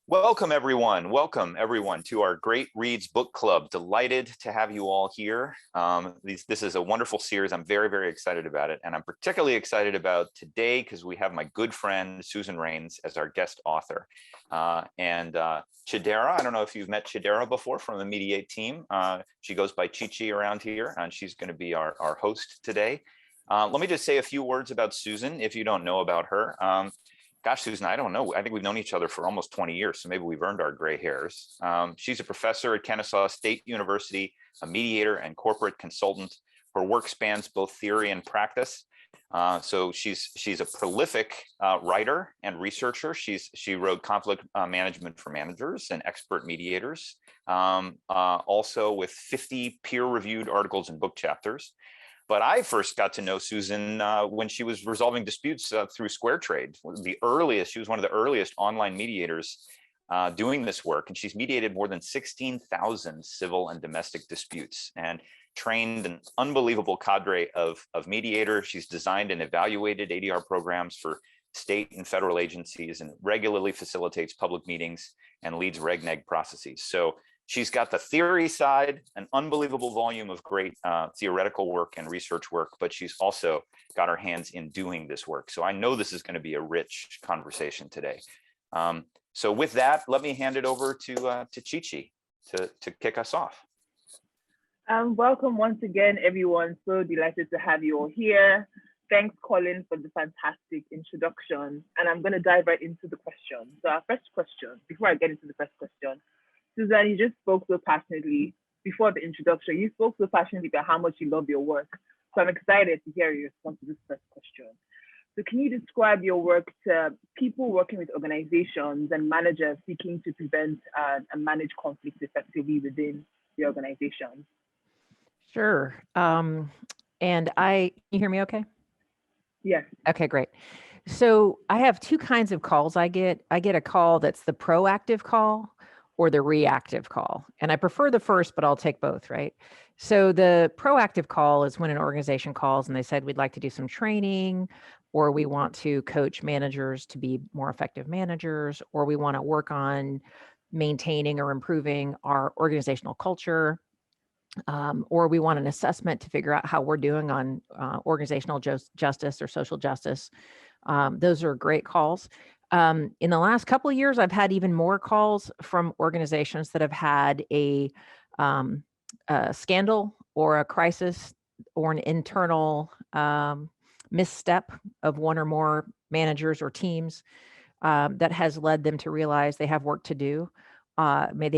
Welcome everyone to our Great Reads Book Club. Delighted to have you all here. This is a wonderful series. I'm very, very excited about it. And I'm particularly excited about today because we have my good friend, Susan Rains, as our guest author. Chidera, I don't know if you've met Chidera before from the Mediate team. She goes by Chichi around here, and she's going to be our host today. Let me just say a few words about Susan if you don't know about her. Gosh, Susan, I don't know. I think we've known each other for almost 20 years, so maybe we've earned our gray hairs. She's a professor at Kennesaw State University, a mediator and corporate consultant. Her work spans both theory and practice. So she's a prolific writer and researcher. She wrote Conflict Management for Managers and Expert Mediators, also with 50 peer-reviewed articles and book chapters. But I first got to know Susan when she was resolving disputes through SquareTrade. She was one of the earliest online mediators doing this work, and she's mediated more than 16,000 civil and domestic disputes and trained an unbelievable cadre of mediators. She's designed and evaluated ADR programs for state and federal agencies and regularly facilitates public meetings and leads reg-neg processes. So she's got the theory side, an unbelievable volume of great theoretical work and research work, but she's also got her hands in doing this work. So I know this is going to be a rich conversation today. So with that, let me hand it over to Chichi to kick us off. Welcome once again, everyone. So delighted to have you all here. Thanks, Colin, for the fantastic introduction. And I'm going to dive right into the question. So our first question, before I get into the first question, Susan, you just spoke so passionately before the introduction. You spoke so passionately about how much you love your work. So I'm excited to hear your response to this first question. So can you describe your work to people working with organizations and managers seeking to prevent and manage conflict effectively within the organization? Sure. Can you hear me okay? Yes. Okay, great. So I have two kinds of calls I get. I get a call that's the proactive call or the reactive call. And I prefer the first, but I'll take both, right? So the proactive call is when an organization calls and they said, we'd like to do some training, or we want to coach managers to be more effective managers, or we want to work on maintaining or improving our organizational culture, or we want an assessment to figure out how we're doing on organizational justice or social justice. Those are great calls. In the last couple of years, I've had even more calls from organizations that have had a scandal or a crisis or an internal misstep of one or more managers or teams that has led them to realize they have work to do. There may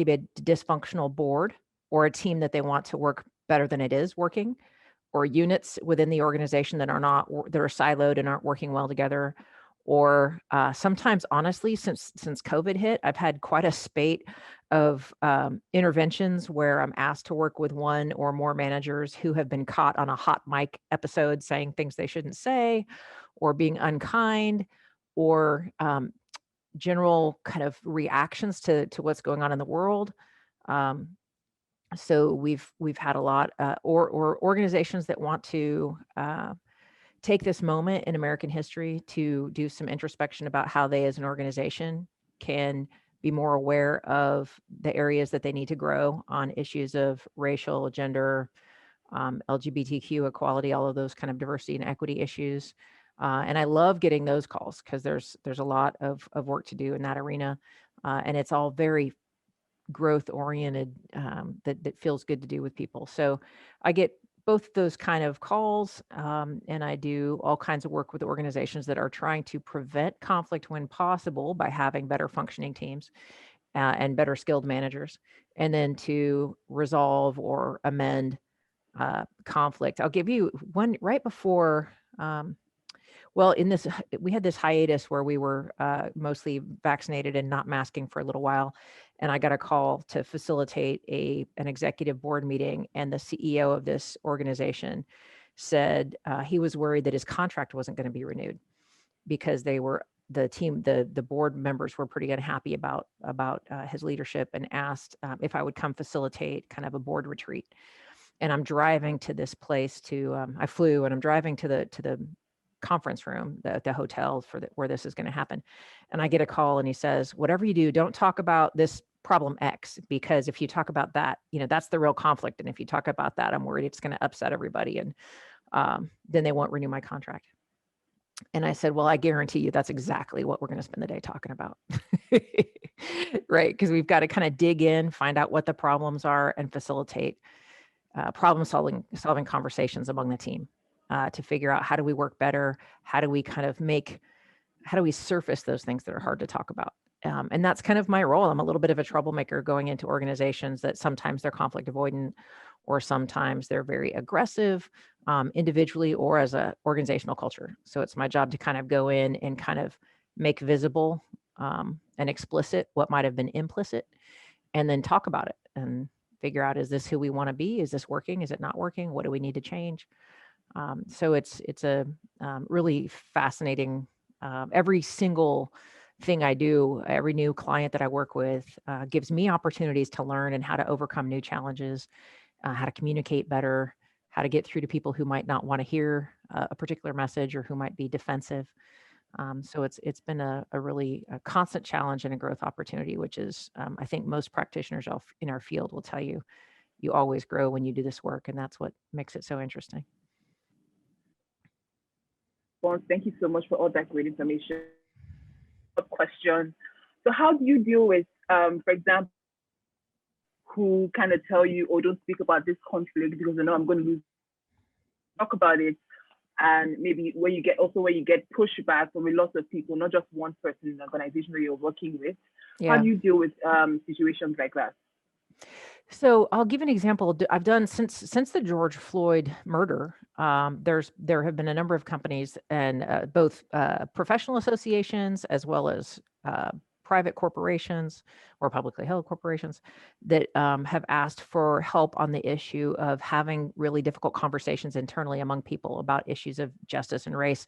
be a dysfunctional board or a team that they want to work better than it is working, or units within the organization that are siloed and aren't working well together. Or sometimes, honestly, since COVID hit, I've had quite a spate of interventions where I'm asked to work with one or more managers who have been caught on a hot mic episode saying things they shouldn't say, or being unkind, or general kind of reactions to what's going on in the world. So we've had a lot, or organizations that want to take this moment in American history to do some introspection about how they as an organization can be more aware of the areas that they need to grow on issues of racial, gender, LGBTQ equality, all of those kind of diversity and equity issues. And I love getting those calls because there's a lot of work to do in that arena. And it's all very growth oriented, that feels good to do with people. So I get both those kind of calls, and I do all kinds of work with organizations that are trying to prevent conflict when possible by having better functioning teams and better skilled managers, and then to resolve or amend conflict. I'll give you one right before. We had this hiatus where we were mostly vaccinated and not masking for a little while. And I got a call to facilitate an executive board meeting. And the CEO of this organization said he was worried that his contract wasn't going to be renewed because the board members were pretty unhappy about his leadership, and asked if I would come facilitate kind of a board retreat. And I'm driving to this place I flew, and I'm driving to the conference room, the hotel where this is going to happen. And I get a call and he says, whatever you do, don't talk about this problem X, because if you talk about that, that's the real conflict. And if you talk about that, I'm worried it's going to upset everybody. And then they won't renew my contract. And I said, well, I guarantee you that's exactly what we're going to spend the day talking about. Right? Because we've got to kind of dig in, find out what the problems are, and facilitate problem solving conversations among the team to figure out how do we work better? How do we surface those things that are hard to talk about? And that's kind of my role. I'm a little bit of a troublemaker going into organizations that sometimes they're conflict avoidant, or sometimes they're very aggressive individually or as an organizational culture. So it's my job to kind of go in and kind of make visible and explicit what might have been implicit, and then talk about it and figure out, is this who we want to be? Is this working? Is it not working? What do we need to change? So it's a really fascinating, every single thing I do, every new client that I work with gives me opportunities to learn and how to overcome new challenges, how to communicate better, how to get through to people who might not want to hear a particular message or who might be defensive. So it's been a really constant challenge and a growth opportunity, which is, I think most practitioners in our field will tell you, you always grow when you do this work, and that's what makes it so interesting. Well, thank you so much for all that great information. Question. So how do you deal with, for example, who kind of tell you, oh, don't speak about this conflict because I know I'm going to lose. Talk about it. And maybe where you get pushback from a lot of people, not just one person in the organization that you're working with. Yeah. How do you deal with situations like that? So I'll give an example. I've done since the George Floyd murder. There have been a number of companies and both professional associations as well as private corporations or publicly held corporations that have asked for help on the issue of having really difficult conversations internally among people about issues of justice and race.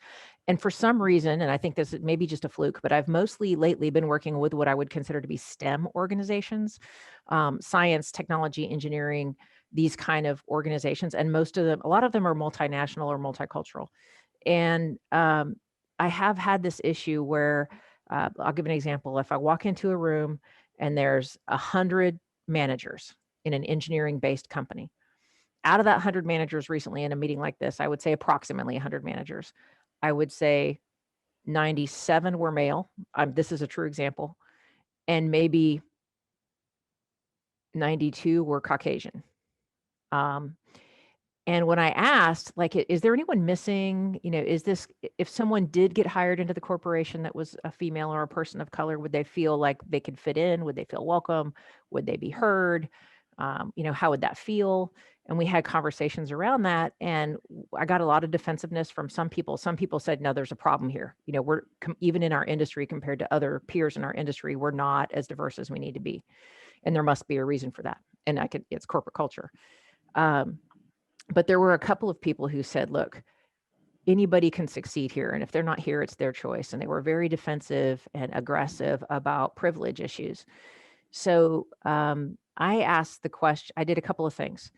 And for some reason, and I think this is maybe just a fluke, but I've mostly lately been working with what I would consider to be STEM organizations, science, technology, engineering, these kind of organizations. And a lot of them are multinational or multicultural. And I have had this issue where I'll give an example. If I walk into a room and there's 100 managers in an engineering-based company, out of that 100 managers recently in a meeting like this, I would say approximately 100 managers, I would say 97 were male. This is a true example. And maybe 92 were Caucasian. And when I asked, like, is there anyone missing? If someone did get hired into the corporation that was a female or a person of color, would they feel like they could fit in? Would they feel welcome? Would they be heard? How would that feel? And we had conversations around that. And I got a lot of defensiveness from some people. Some people said, no, there's a problem here. We're even in our industry compared to other peers in our industry, we're not as diverse as we need to be. And there must be a reason for that. And it's corporate culture. But there were a couple of people who said, look, anybody can succeed here. And if they're not here, it's their choice. And they were very defensive and aggressive about privilege issues. So I asked the question, I did a couple of things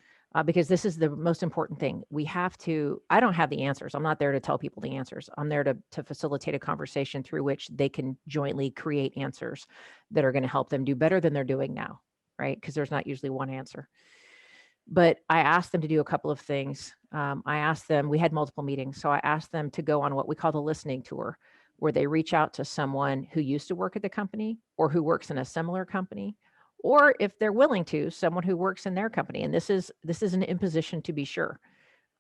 because this is the most important thing. I don't have the answers. I'm not there to tell people the answers. I'm there to facilitate a conversation through which they can jointly create answers that are going to help them do better than they're doing now, right? Because there's not usually one answer. But I asked them to do a couple of things. We had multiple meetings. So I asked them to go on what we call the listening tour, where they reach out to someone who used to work at the company or who works in a similar company, or if they're willing to, someone who works in their company. And this is an imposition to be sure,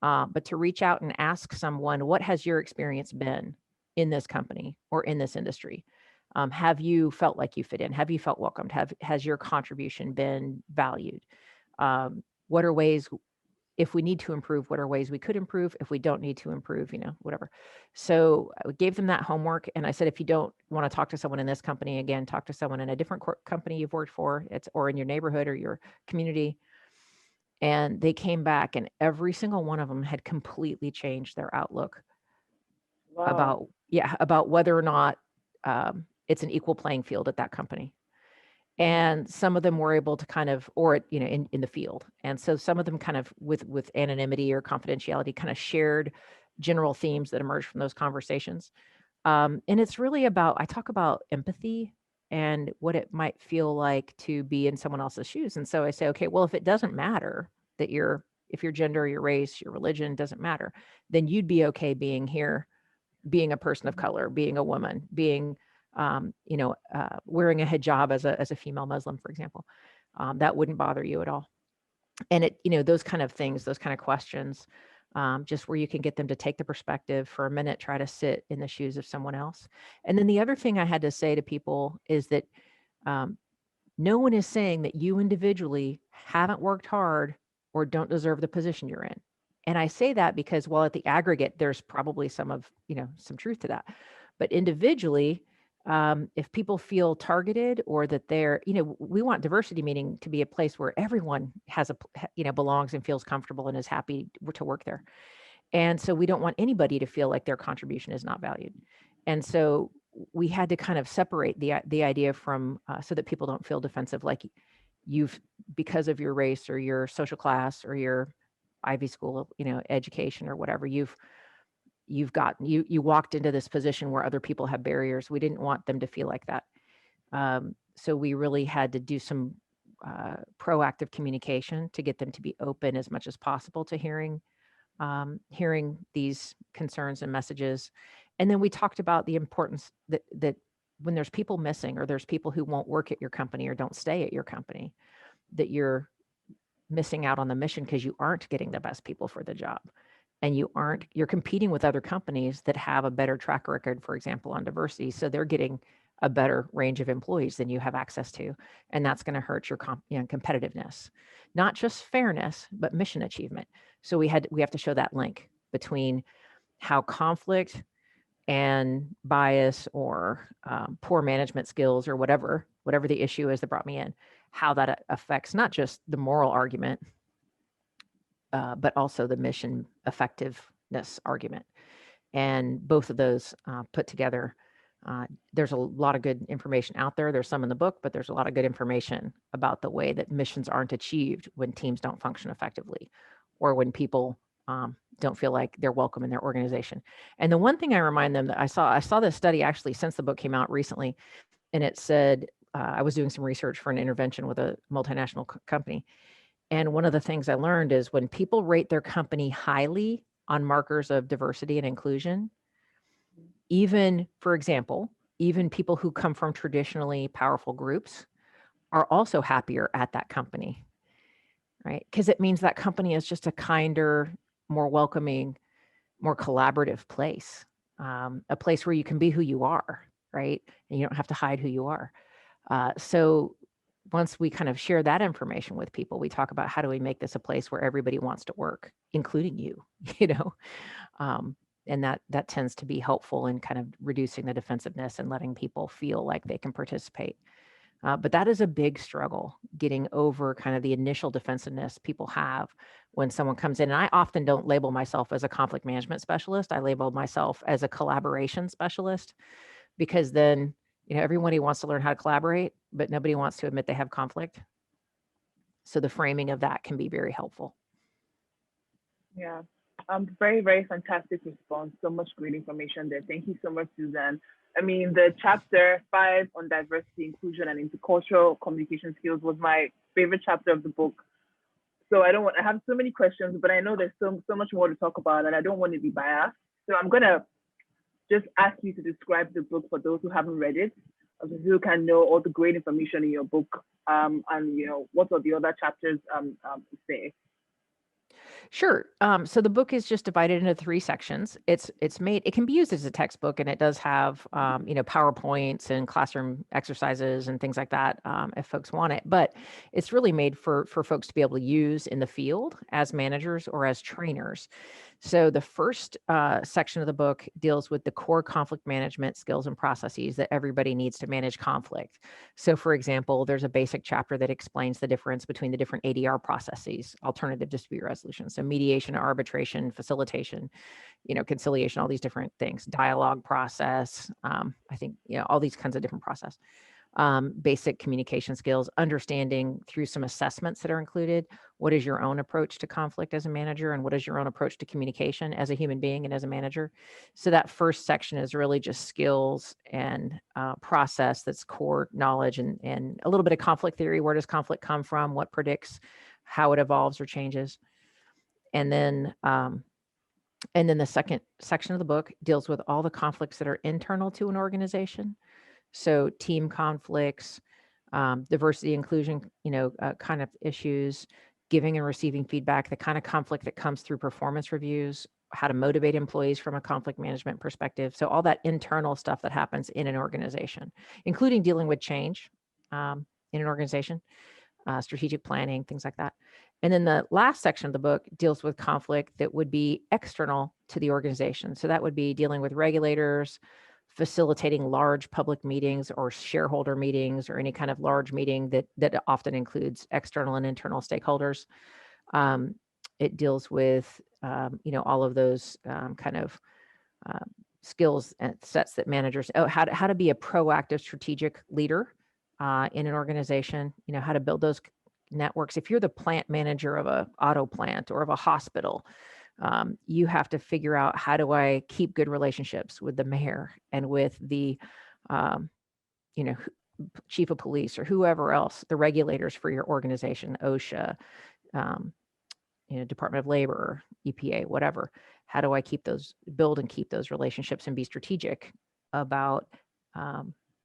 but to reach out and ask someone, what has your experience been in this company or in this industry? Have you felt like you fit in? Have you felt welcomed? Has your contribution been valued? What are ways, if we need to improve, what are ways we could improve? If we don't need to improve, whatever. So I gave them that homework. And I said, if you don't want to talk to someone in this company, again, talk to someone in a different company you've worked for, or in your neighborhood or your community. And they came back and every single one of them had completely changed their outlook. Wow. about whether or not it's an equal playing field at that company. And some of them were able to kind of, or, in the field. And so some of them kind of with anonymity or confidentiality kind of shared general themes that emerge from those conversations. And it's really about, I talk about empathy and what it might feel like to be in someone else's shoes. And so I say, okay, well, if it doesn't matter that if your gender, your race, your religion doesn't matter, then you'd be okay being here, being a person of color, being a woman, being, wearing a hijab as a female Muslim, for example. That wouldn't bother you at all. And those kind of things, those kind of questions, just where you can get them to take the perspective for a minute, try to sit in the shoes of someone else. And then the other thing I had to say to people is that no one is saying that you individually haven't worked hard or don't deserve the position you're in. And I say that because while at the aggregate, there's probably some truth to that. But individually, if people feel targeted or that we want diversity meaning to be a place where everyone belongs and feels comfortable and is happy to work there. And so we don't want anybody to feel like their contribution is not valued. And so we had to kind of separate the idea from so that people don't feel defensive, like because of your race or your social class or your Ivy school, education or whatever, you walked into this position where other people have barriers. We didn't want them to feel like that. So we really had to do some proactive communication to get them to be open as much as possible to hearing these concerns and messages. And then we talked about the importance that when there's people missing or there's people who won't work at your company or don't stay at your company, that you're missing out on the mission because you aren't getting the best people for the job. And you're competing with other companies that have a better track record, for example, on diversity. So they're getting a better range of employees than you have access to. And that's going to hurt your competitiveness, not just fairness, but mission achievement. So we have to show that link between how conflict and bias or poor management skills or whatever the issue is that brought me in, how that affects not just the moral argument, but also the mission effectiveness argument. And both of those put together, there's a lot of good information out there. There's some in the book, but there's a lot of good information about the way that missions aren't achieved when teams don't function effectively or when people don't feel like they're welcome in their organization. And the one thing I remind them that I saw this study actually since the book came out recently, and it said, I was doing some research for an intervention with a multinational company. And one of the things I learned is when people rate their company highly on markers of diversity and inclusion, even, for example, even people who come from traditionally powerful groups are also happier at that company, right? Because it means that company is just a kinder, more welcoming, more collaborative place, a place where you can be who you are, right? And you don't have to hide who you are. So once we kind of share that information with people, we talk about how do we make this a place where everybody wants to work, including you, and that tends to be helpful in kind of reducing the defensiveness and letting people feel like they can participate. But that is a big struggle, getting over kind of the initial defensiveness people have when someone comes in. And I often don't label myself as a conflict management specialist. I label myself as a collaboration specialist, because then everybody wants to learn how to collaborate, but nobody wants to admit they have conflict. So the framing of that can be very helpful. Yeah. Very, very fantastic response. So much great information there. Thank you so much, Susan. I mean, the chapter 5 on diversity, inclusion, and intercultural communication skills was my favorite chapter of the book. So I have so many questions, but I know there's so much more to talk about, and I don't want to be biased. So I'm gonna just ask you to describe the book for those who haven't read it, so who can know all the great information in your book, and what are the other chapters say. Sure. So the book is just divided into 3 sections. It can be used as a textbook, and it does have, PowerPoints and classroom exercises and things like that, if folks want it. But it's really made for folks to be able to use in the field as managers or as trainers. So the first section of the book deals with the core conflict management skills and processes that everybody needs to manage conflict. So for example, there's a basic chapter that explains the difference between the different ADR processes, alternative dispute resolution. So mediation, arbitration, facilitation, conciliation, all these different things, dialogue process. I think, all these kinds of different process. basic communication skills, understanding through some assessments that are included, what is your own approach to conflict as a manager, and what is your own approach to communication as a human being and as a manager. So that first section is really just skills and process, that's core knowledge, and a little bit of conflict theory. Where does conflict come from? What predicts how it evolves or changes? And then the second section of the book deals with all the conflicts that are internal to an organization. So team conflicts, diversity, inclusion, kind of issues, giving and receiving feedback, the kind of conflict that comes through performance reviews, how to motivate employees from a conflict management perspective. So all that internal stuff that happens in an organization, including dealing with change in an organization, strategic planning, things like that. And then the last section of the book deals with conflict that would be external to the organization. So that would be dealing with regulators, facilitating large public meetings or shareholder meetings, or any kind of large meeting that often includes external and internal stakeholders. It deals with all of those kind of skills and sets that managers, how to be a proactive strategic leader in an organization, how to build those networks. If you're the plant manager of a auto plant or of a hospital, you have to figure out, how do I keep good relationships with the mayor and with the chief of police or whoever else, the regulators for your organization, OSHA, Department of Labor, EPA, whatever. How do I build and keep those relationships and be strategic about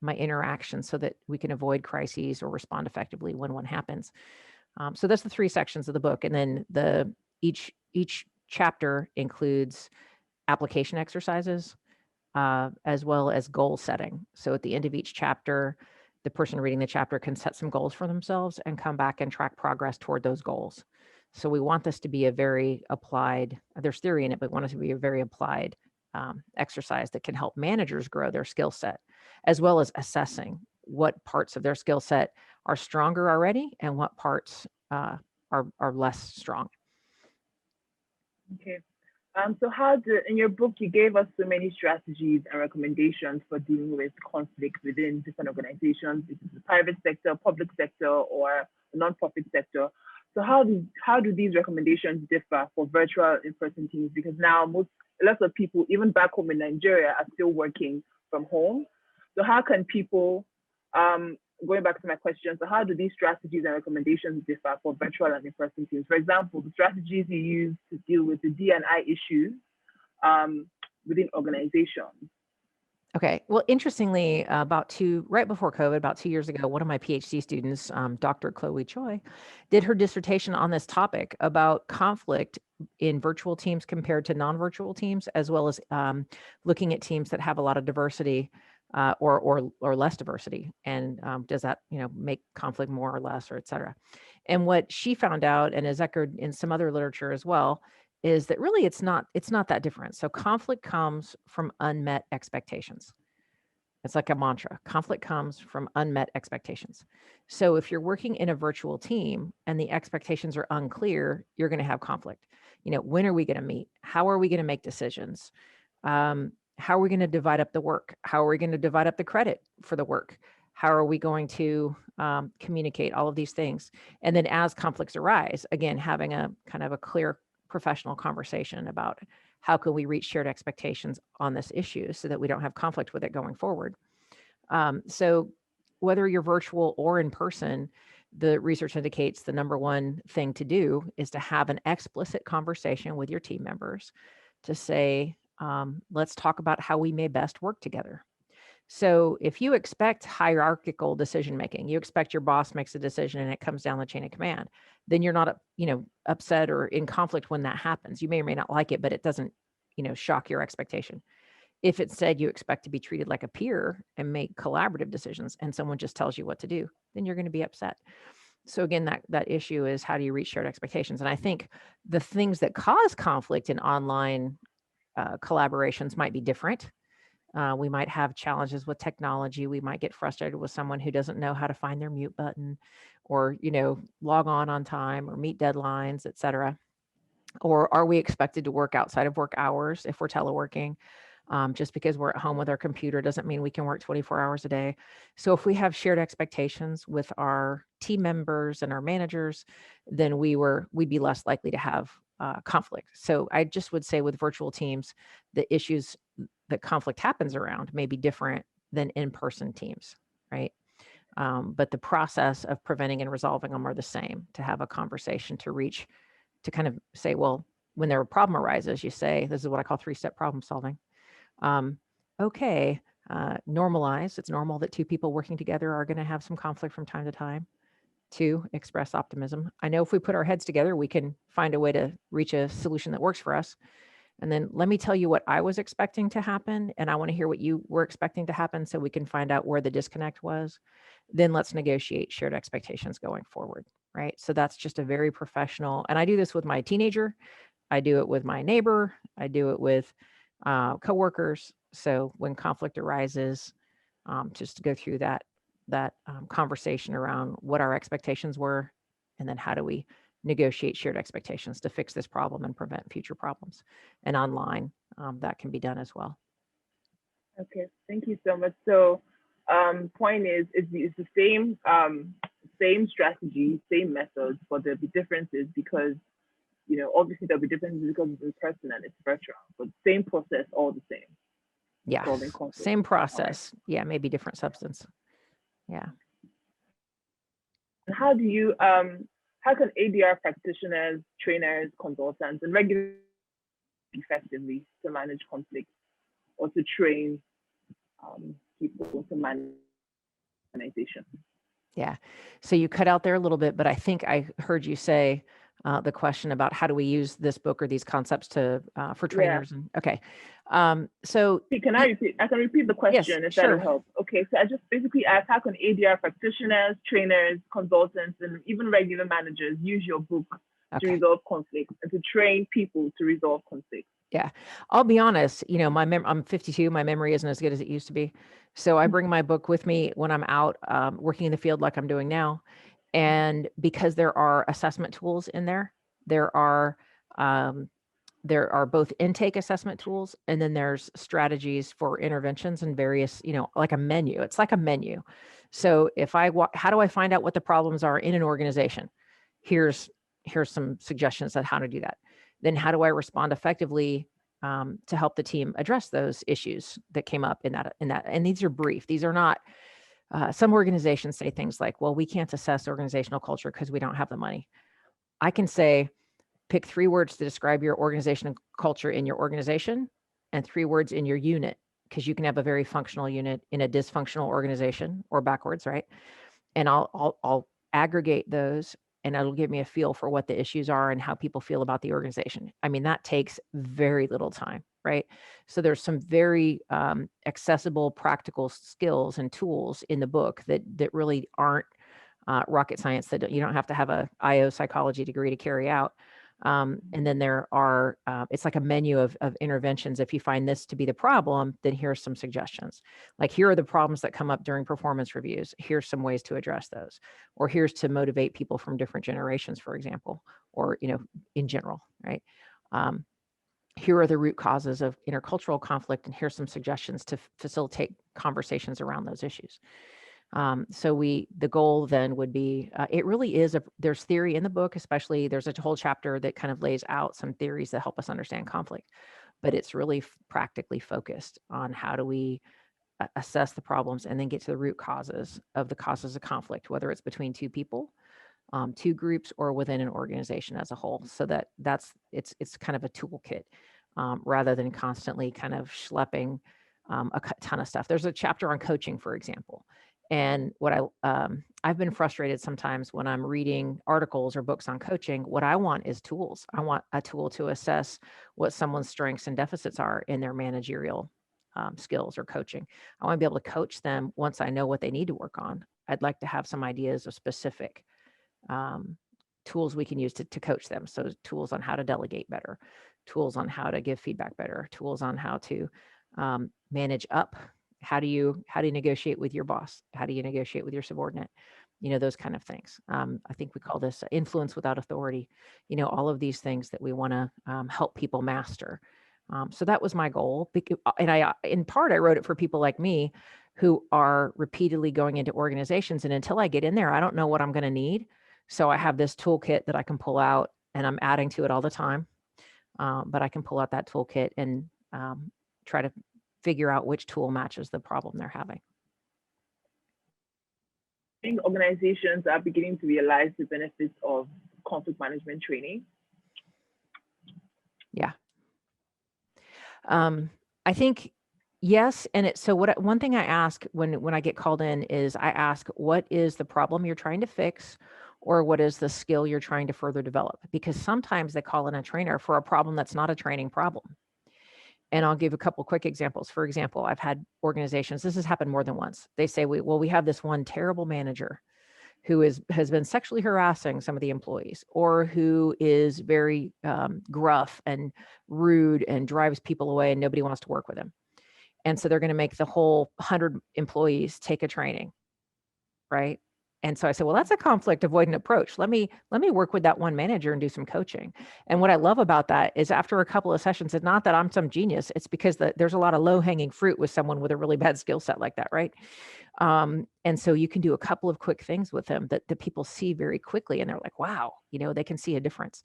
my interactions so that we can avoid crises or respond effectively when one happens? So that's the three sections of the book. And then each chapter includes application exercises as well as goal setting. So at the end of each chapter, the person reading the chapter can set some goals for themselves and come back and track progress toward those goals. So we want this to be a very applied, there's theory in it, but we want it to be a very applied exercise that can help managers grow their skill set, as well as assessing what parts of their skill set are stronger already and what parts are less strong. Okay. So in your book, you gave us so many strategies and recommendations for dealing with conflict within different organizations, if it's the private sector, public sector, or the nonprofit sector. So how do these recommendations differ for virtual in-person teams? Because now lots of people, even back home in Nigeria, are still working from home. So how can people, going back to my question, so how do these strategies and recommendations differ for virtual and in-person teams? For example, the strategies you use to deal with the D&I issues within organizations. Okay. Well, interestingly, right before COVID, about 2 years ago, one of my PhD students, Dr. Chloe Choi, did her dissertation on this topic about conflict in virtual teams compared to non-virtual teams, as well as looking at teams that have a lot of diversity or less diversity, and does that make conflict more or less, or et cetera. And what she found out, and is echoed in some other literature as well, is that really it's not that different. So conflict comes from unmet expectations. It's like a mantra. Conflict comes from unmet expectations. So if you're working in a virtual team and the expectations are unclear, you're going to have conflict. When are we going to meet? How are we going to make decisions? How are we going to divide up the work? How are we going to divide up the credit for the work? How are we going to communicate all of these things? And then as conflicts arise, again, having a kind of a clear professional conversation about how can we reach shared expectations on this issue so that we don't have conflict with it going forward. So whether you're virtual or in person, the research indicates the number one thing to do is to have an explicit conversation with your team members to say, let's talk about how we may best work together. So if you expect hierarchical decision making, you expect your boss makes a decision and it comes down the chain of command, then you're not, upset or in conflict when that happens. You may or may not like it, but it doesn't, shock your expectation. If instead you expect to be treated like a peer and make collaborative decisions and someone just tells you what to do, then you're going to be upset. So again, that issue is, how do you reach shared expectations? And I think the things that cause conflict in online collaborations might be different. We might have challenges with technology. We might get frustrated with someone who doesn't know how to find their mute button, or, log on time, or meet deadlines, et cetera. Or are we expected to work outside of work hours if we're teleworking? Just because we're at home with our computer doesn't mean we can work 24 hours a day. So if we have shared expectations with our team members and our managers, then we'd be less likely to have conflict. So I just would say with virtual teams, the issues that conflict happens around may be different than in-person teams, right? But the process of preventing and resolving them are the same. To have a conversation, to kind of say, well, when a problem arises, you say, this is what I call 3-step problem solving. Okay, normalize. It's normal that two people working together are going to have some conflict from time to time. 2, express optimism. I know if we put our heads together, we can find a way to reach a solution that works for us. And then let me tell you what I was expecting to happen, and I want to hear what you were expecting to happen so we can find out where the disconnect was. Then let's negotiate shared expectations going forward, right? So that's just a very professional, and I do this with my teenager. I do it with my neighbor. I do it with coworkers. So when conflict arises, just to go through that conversation around what our expectations were, and then how do we negotiate shared expectations to fix this problem and prevent future problems. And online, that can be done as well. Okay, thank you so much. So, point is, it's the same strategy, same methods, but there'll be differences because, obviously there'll be differences because it's in person and it's virtual, but same process, all the same. Yeah, same process. Right. Yeah, maybe different substance. Yeah. And how can ADR practitioners, trainers, consultants, and regulars effectively to manage conflict or to train people to manage organization? Yeah. So you cut out there a little bit, but I think I heard you say the question about how do we use this book or these concepts for trainers. Yeah. And okay. So can I repeat? I can repeat the question, yes, if that'll help. Okay. So I just basically asked, how can ADR practitioners, trainers, consultants, and even regular managers use your book to resolve conflict and to train people to resolve conflict? Yeah, I'll be honest, I'm 52, my memory isn't as good as it used to be. So I bring my book with me when I'm out working in the field like I'm doing now. And because there are assessment tools in there, there are both intake assessment tools, and then there's strategies for interventions and various, like a menu. It's like a menu. So how do I find out what the problems are in an organization? Here's some suggestions on how to do that. Then how do I respond effectively to help the team address those issues that came up in that? And these are brief. These are not, some organizations say things like, well, we can't assess organizational culture because we don't have the money. I can say, pick 3 words to describe your organization and culture in your organization and 3 words in your unit, because you can have a very functional unit in a dysfunctional organization or backwards, right? And I'll aggregate those, and it'll give me a feel for what the issues are and how people feel about the organization. I mean, that takes very little time, right? So there's some very accessible, practical skills and tools in the book that really aren't rocket science, that you don't have to have a IO psychology degree to carry out. And then there are, it's like a menu of interventions. If you find this to be the problem, then here's some suggestions. Like, here are the problems that come up during performance reviews. Here's some ways to address those. Or here's to motivate people from different generations, for example, or, in general, right? Here are the root causes of intercultural conflict, and here's some suggestions to facilitate conversations around those issues. So the goal then would be, it really is, there's theory in the book, especially there's a whole chapter that kind of lays out some theories that help us understand conflict, but it's really practically focused on how do we assess the problems and then get to the root causes of conflict, whether it's between 2 people, 2 groups, or within an organization as a whole. So it's kind of a toolkit rather than constantly kind of schlepping a ton of stuff. There's a chapter on coaching, for example. And what I've been frustrated sometimes when I'm reading articles or books on coaching. What I want is tools. I want a tool to assess what someone's strengths and deficits are in their managerial skills or coaching. I want to be able to coach them once I know what they need to work on. I'd like to have some ideas of specific tools we can use to coach them. So tools on how to delegate better, tools on how to give feedback better, tools on how to manage up. How do you negotiate with your boss? How do you negotiate with your subordinate? Those kind of things. I think we call this influence without authority. All of these things that we want to help people master. So that was my goal. And in part, I wrote it for people like me who are repeatedly going into organizations. And until I get in there, I don't know what I'm going to need. So I have this toolkit that I can pull out, and I'm adding to it all the time. But I can pull out that toolkit and try to figure out which tool matches the problem they're having. I think organizations are beginning to realize the benefits of conflict management training. Yeah. I think yes. And so one thing I ask when I get called in is I ask, what is the problem you're trying to fix, or what is the skill you're trying to further develop? Because sometimes they call in a trainer for a problem that's not a training problem. And I'll give a couple quick examples. For example, I've had organizations, this has happened more than once. They say, we have this one terrible manager who has been sexually harassing some of the employees, or who is very gruff and rude and drives people away and nobody wants to work with him. And so they're going to make the whole 100 employees take a training, right? And so I said, well, that's a conflict avoidant approach. Let me work with that one manager and do some coaching. And what I love about that is after a couple of sessions, it's not that I'm some genius. It's because there's a lot of low hanging fruit with someone with a really bad skill set like that, right? And so you can do a couple of quick things with them that the people see very quickly, and they're like, wow, they can see a difference.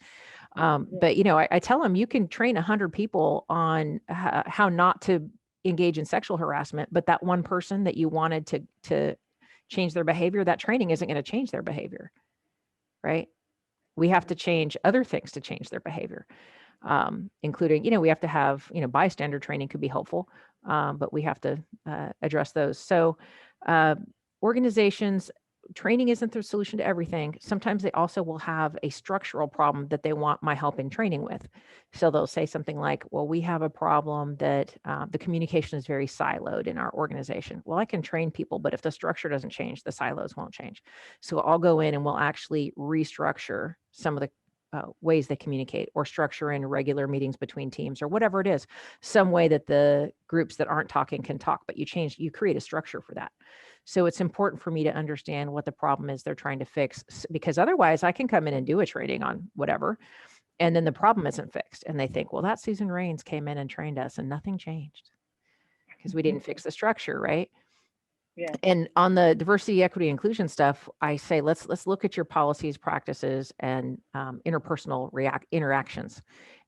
But I tell them, you can train 100 people on how not to engage in sexual harassment, but that one person that you wanted to change their behavior, that training isn't going to change their behavior, right? We have to change other things to change their behavior, including, we have to have, bystander training could be helpful, but we have to address those. So organizations, training isn't the solution to everything. Sometimes they also will have a structural problem that they want my help in training with. So they'll say something like, well, we have a problem that the communication is very siloed in our organization. Well, I can train people, but if the structure doesn't change, the silos won't change. So I'll go in and we'll actually restructure some of the ways they communicate, or structure in regular meetings between teams, or whatever it is, some way that the groups that aren't talking can talk, but you create a structure for that. So it's important for me to understand what the problem is they're trying to fix, because otherwise I can come in and do a training on whatever, and then the problem isn't fixed. And they think, well, that Susan Rains came in and trained us and nothing changed because we didn't fix the structure, right? Yeah. And on the diversity, equity, inclusion stuff, I say, let's look at your policies, practices, and interpersonal interactions,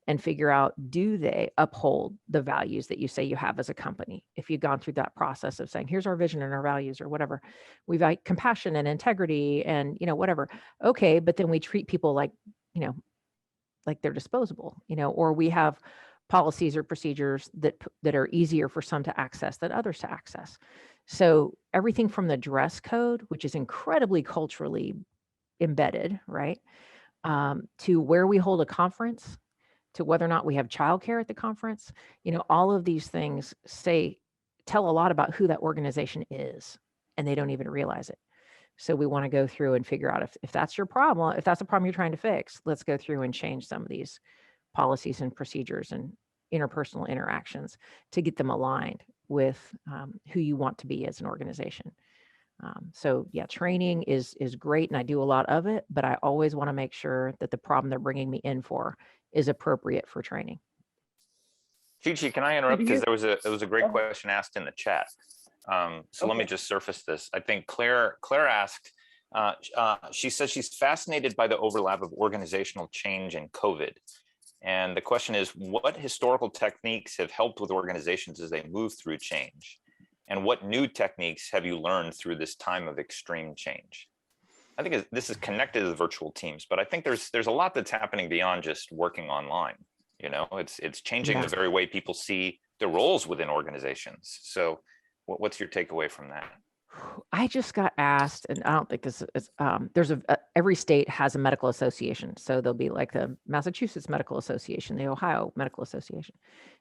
and figure out, do they uphold the values that you say you have as a company? If you've gone through that process of saying, here's our vision and our values, or whatever, we've got compassion and integrity and, whatever. Okay. But then we treat people like they're disposable, or we have policies or procedures that are easier for some to access than others to access. So everything from the dress code, which is incredibly culturally embedded, right? To where we hold a conference, to whether or not we have childcare at the conference, all of these things tell a lot about who that organization is, and they don't even realize it. So we want to go through and figure out if that's your problem, if that's a problem you're trying to fix, let's go through and change some of these policies and procedures and interpersonal interactions to get them aligned with who you want to be as an organization. So yeah, training is great, and I do a lot of it, but I always want to make sure that the problem they're bringing me in for is appropriate for training. Chi, can I interrupt? Because there was a great question asked in the chat. So let me just surface this. I think Claire asked, she says she's fascinated by the overlap of organizational change and COVID. And the question is, what historical techniques have helped with organizations as they move through change? And what new techniques have you learned through this time of extreme change? I think this is connected to the virtual teams, but I think there's a lot that's happening beyond just working online. It's changing the very way people see the roles within organizations. So what's your takeaway from that? I just got asked, and I don't think this is, every state has a medical association. So there'll be like the Massachusetts Medical Association, the Ohio Medical Association.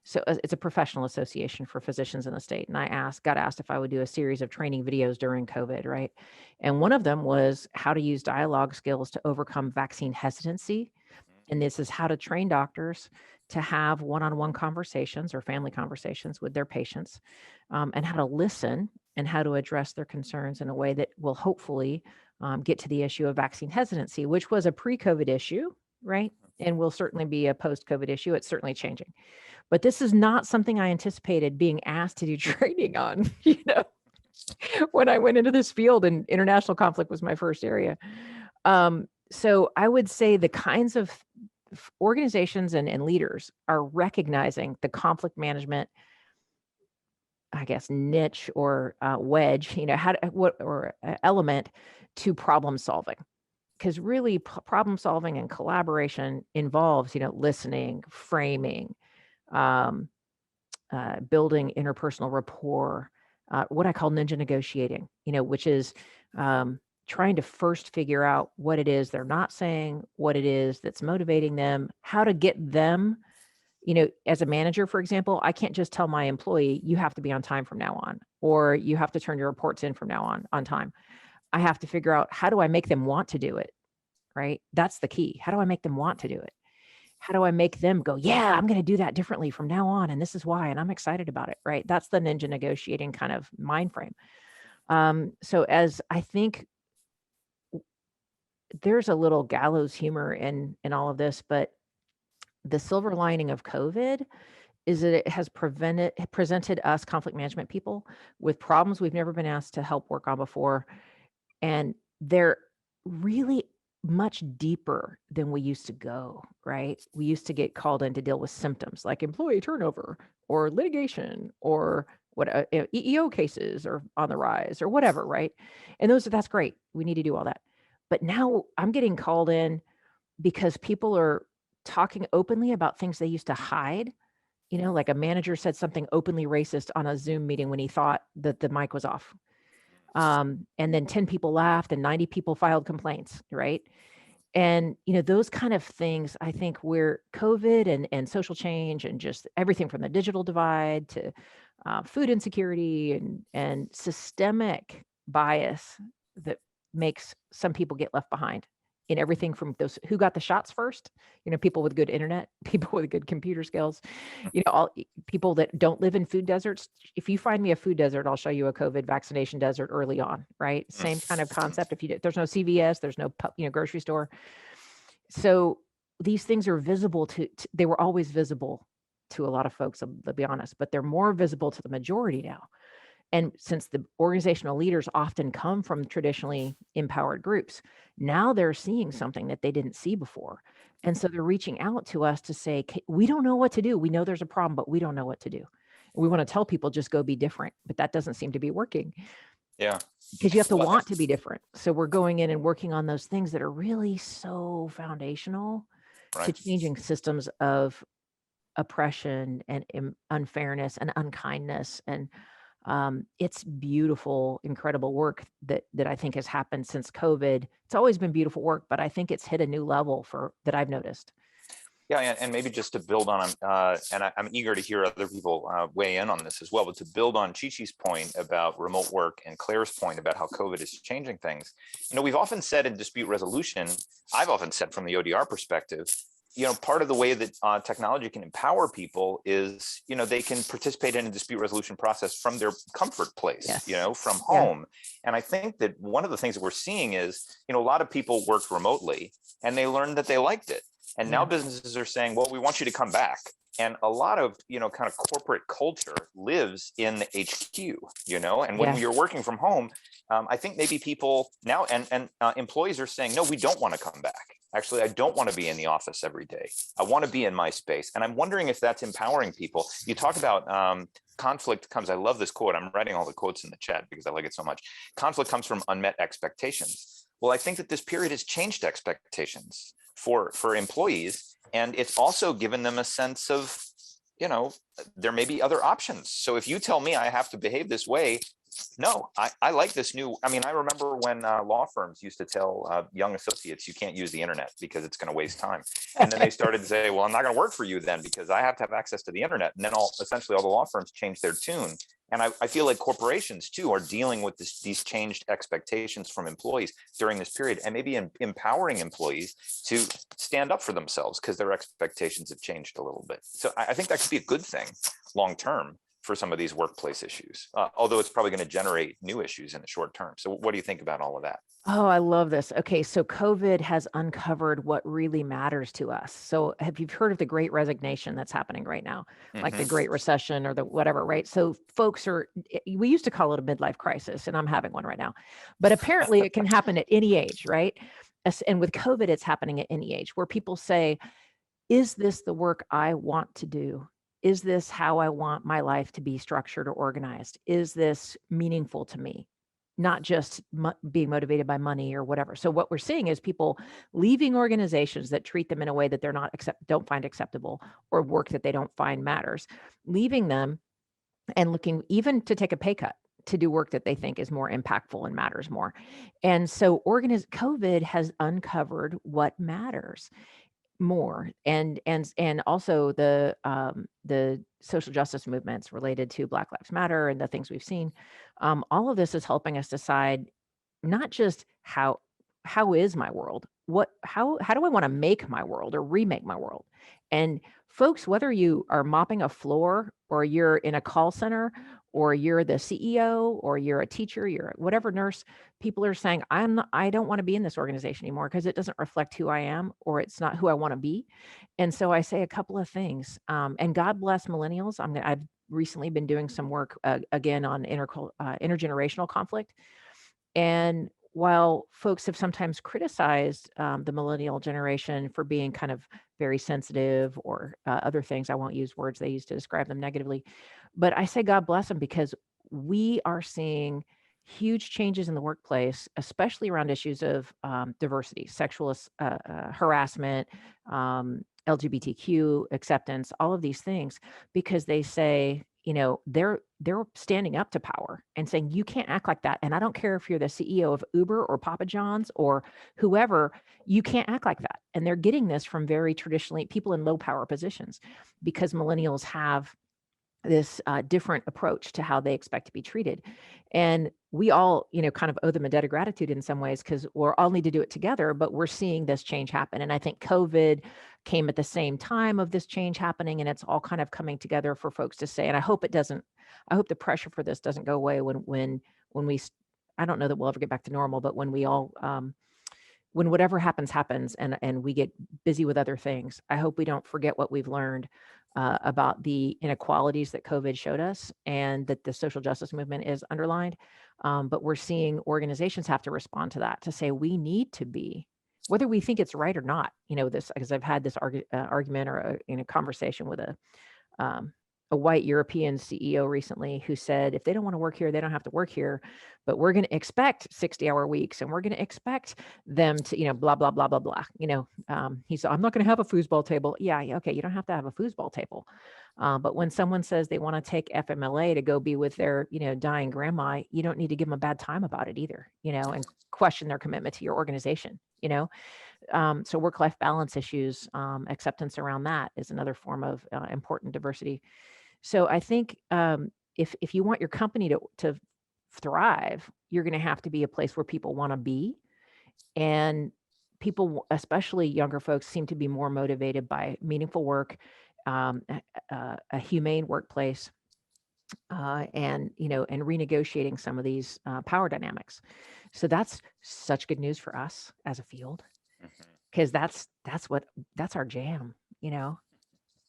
So it's a professional association for physicians in the state. And I got asked if I would do a series of training videos during COVID, right? And one of them was how to use dialogue skills to overcome vaccine hesitancy. And this is how to train doctors to have one-on-one conversations or family conversations with their patients, and how to listen and how to address their concerns in a way that will hopefully get to the issue of vaccine hesitancy, which was a pre-COVID issue, right? and will certainly be a post-COVID issue. It's certainly changing. But this is not something I anticipated being asked to do training on, when I went into this field, and international conflict was my first area. So I would say the kinds of organizations and leaders are recognizing the conflict management, I guess, niche or wedge, element to problem solving. Because really, problem solving and collaboration involves, listening, framing, um, building interpersonal rapport, what I call ninja negotiating, which is trying to first figure out what it is they're not saying, what it is that's motivating them, how to get them, as a manager, for example, I can't just tell my employee, you have to be on time from now on, or you have to turn your reports in from now on time. I have to figure out, how do I make them want to do it? Right? That's the key. How do I make them want to do it? How do I make them go, yeah, I'm going to do that differently from now on, and this is why, and I'm excited about it, right? That's the ninja negotiating kind of mind frame. So as I think there's a little gallows humor in all of this, but the silver lining of COVID is that it has presented us conflict management people with problems we've never been asked to help work on before. And they're really much deeper than we used to go, right? We used to get called in to deal with symptoms like employee turnover or litigation or EEO cases are on the rise or whatever, right? And that's great. We need to do all that. But now I'm getting called in because people are talking openly about things they used to hide. Like a manager said something openly racist on a Zoom meeting when he thought that the mic was off. And then 10 people laughed and 90 people filed complaints, right? And, those kind of things, I think where COVID and social change and just everything from the digital divide to food insecurity and systemic bias that makes some people get left behind in everything from those who got the shots first, people with good internet, people with good computer skills, all people that don't live in food deserts. If you find me a food desert, I'll show you a COVID vaccination desert early on, right? Same kind of concept. There's no CVS, there's no, grocery store. So these things are visible they were always visible to a lot of folks, to be honest, but they're more visible to the majority now. And since the organizational leaders often come from traditionally empowered groups, now they're seeing something that they didn't see before. And so they're reaching out to us to say, we don't know what to do. We know there's a problem, but we don't know what to do. We want to tell people, just go be different, but that doesn't seem to be working. Yeah. Because you have to want to be different. So we're going in and working on those things that are really so foundational to changing systems of oppression and unfairness and unkindness. And it's beautiful, incredible work that I think has happened since COVID. It's always been beautiful work, but I think it's hit a new level that I've noticed. Yeah, and maybe just to build on, I'm eager to hear other people weigh in on this as well, but to build on Chi-Chi's point about remote work and Claire's point about how COVID is changing things, we've often said in dispute resolution, I've often said from the ODR perspective, part of the way that technology can empower people is, they can participate in a dispute resolution process from their comfort place, yes. From home. Yeah. And I think that one of the things that we're seeing is, a lot of people worked remotely and they learned that they liked it. And now businesses are saying, well, we want you to come back. And a lot of, kind of corporate culture lives in the HQ, and when you're working from home, I think maybe people now and employees are saying, no, we don't want to come back. Actually, I don't want to be in the office every day. I want to be in my space. And I'm wondering if that's empowering people. You talk about conflict comes, I love this quote. I'm writing all the quotes in the chat because I like it so much. Conflict comes from unmet expectations. Well, I think that this period has changed expectations for employees. And it's also given them a sense of, there may be other options. So if you tell me I have to behave this way, no, I like this new. I mean, I remember when law firms used to tell young associates, you can't use the internet because it's going to waste time. And then they started to say, well, I'm not going to work for you then because I have to have access to the internet. And then essentially all the law firms changed their tune. And I feel like corporations too are dealing with these changed expectations from employees during this period, and maybe empowering employees to stand up for themselves because their expectations have changed a little bit. So I think that could be a good thing long term for some of these workplace issues, although it's probably going to generate new issues in the short term. So what do you think about all of that? Oh, I love this. Okay, so COVID has uncovered what really matters to us. So have you heard of the Great Resignation that's happening right now, like the Great Recession or the whatever, right? So folks are, we used to call it a midlife crisis, and I'm having one right now, but apparently it can happen at any age, right? And with COVID, it's happening at any age where people say, is this the work I want to do? Is this how I want my life to be structured or organized? Is this meaningful to me? Not just being motivated by money or whatever. So what we're seeing is people leaving organizations that treat them in a way that they're not don't find acceptable, or work that they don't find matters, leaving them and looking even to take a pay cut to do work that they think is more impactful and matters more. And so COVID has uncovered what matters more, and also the social justice movements related to Black Lives Matter and the things we've seen. All of this is helping us decide not just how is my world, how do I want to make my world or remake my world. And folks, whether you are mopping a floor, or you're in a call center, or you're the CEO, or you're a teacher, you're whatever nurse, people are saying, I don't want to be in this organization anymore because it doesn't reflect who I am, or it's not who I want to be. And so I say a couple of things. And God bless millennials. I've recently been doing some work again on intergenerational conflict. And while folks have sometimes criticized the millennial generation for being kind of very sensitive, or other things, I won't use words they use to describe them negatively, but I say God bless them, because we are seeing huge changes in the workplace, especially around issues of diversity, sexual harassment, LGBTQ acceptance, all of these things, because they say, they're standing up to power and saying, you can't act like that. And I don't care if you're the CEO of Uber or Papa John's or whoever, you can't act like that. And they're getting this from very traditionally people in low power positions, because millennials have this different approach to how they expect to be treated. And we all, kind of owe them a debt of gratitude in some ways, because we're all need to do it together, but we're seeing this change happen. And I think COVID came at the same time of this change happening, and it's all kind of coming together for folks to say, and I hope the pressure for this doesn't go away when we, I don't know that we'll ever get back to normal, but when we all, when whatever happens, and we get busy with other things, I hope we don't forget what we've learned about the inequalities that COVID showed us, and that the social justice movement is underlined. But we're seeing organizations have to respond to that, to say we need to be, whether we think it's right or not, this, because I've had this argument or in a conversation with a white European CEO recently, who said, if they don't want to work here, they don't have to work here, but we're going to expect 60-hour weeks, and we're going to expect them to, blah, blah, blah, blah, blah. He said, I'm not going to have a foosball table. Yeah. Okay. You don't have to have a foosball table. But when someone says they want to take FMLA to go be with their, dying grandma, you don't need to give them a bad time about it either, and question their commitment to your organization, so work-life balance issues, acceptance around that is another form of important diversity. So I think if you want your company to thrive, you're going to have to be a place where people want to be. And people, especially younger folks, seem to be more motivated by meaningful work, a humane workplace, and renegotiating some of these power dynamics. So that's such good news for us as a field, because that's our jam.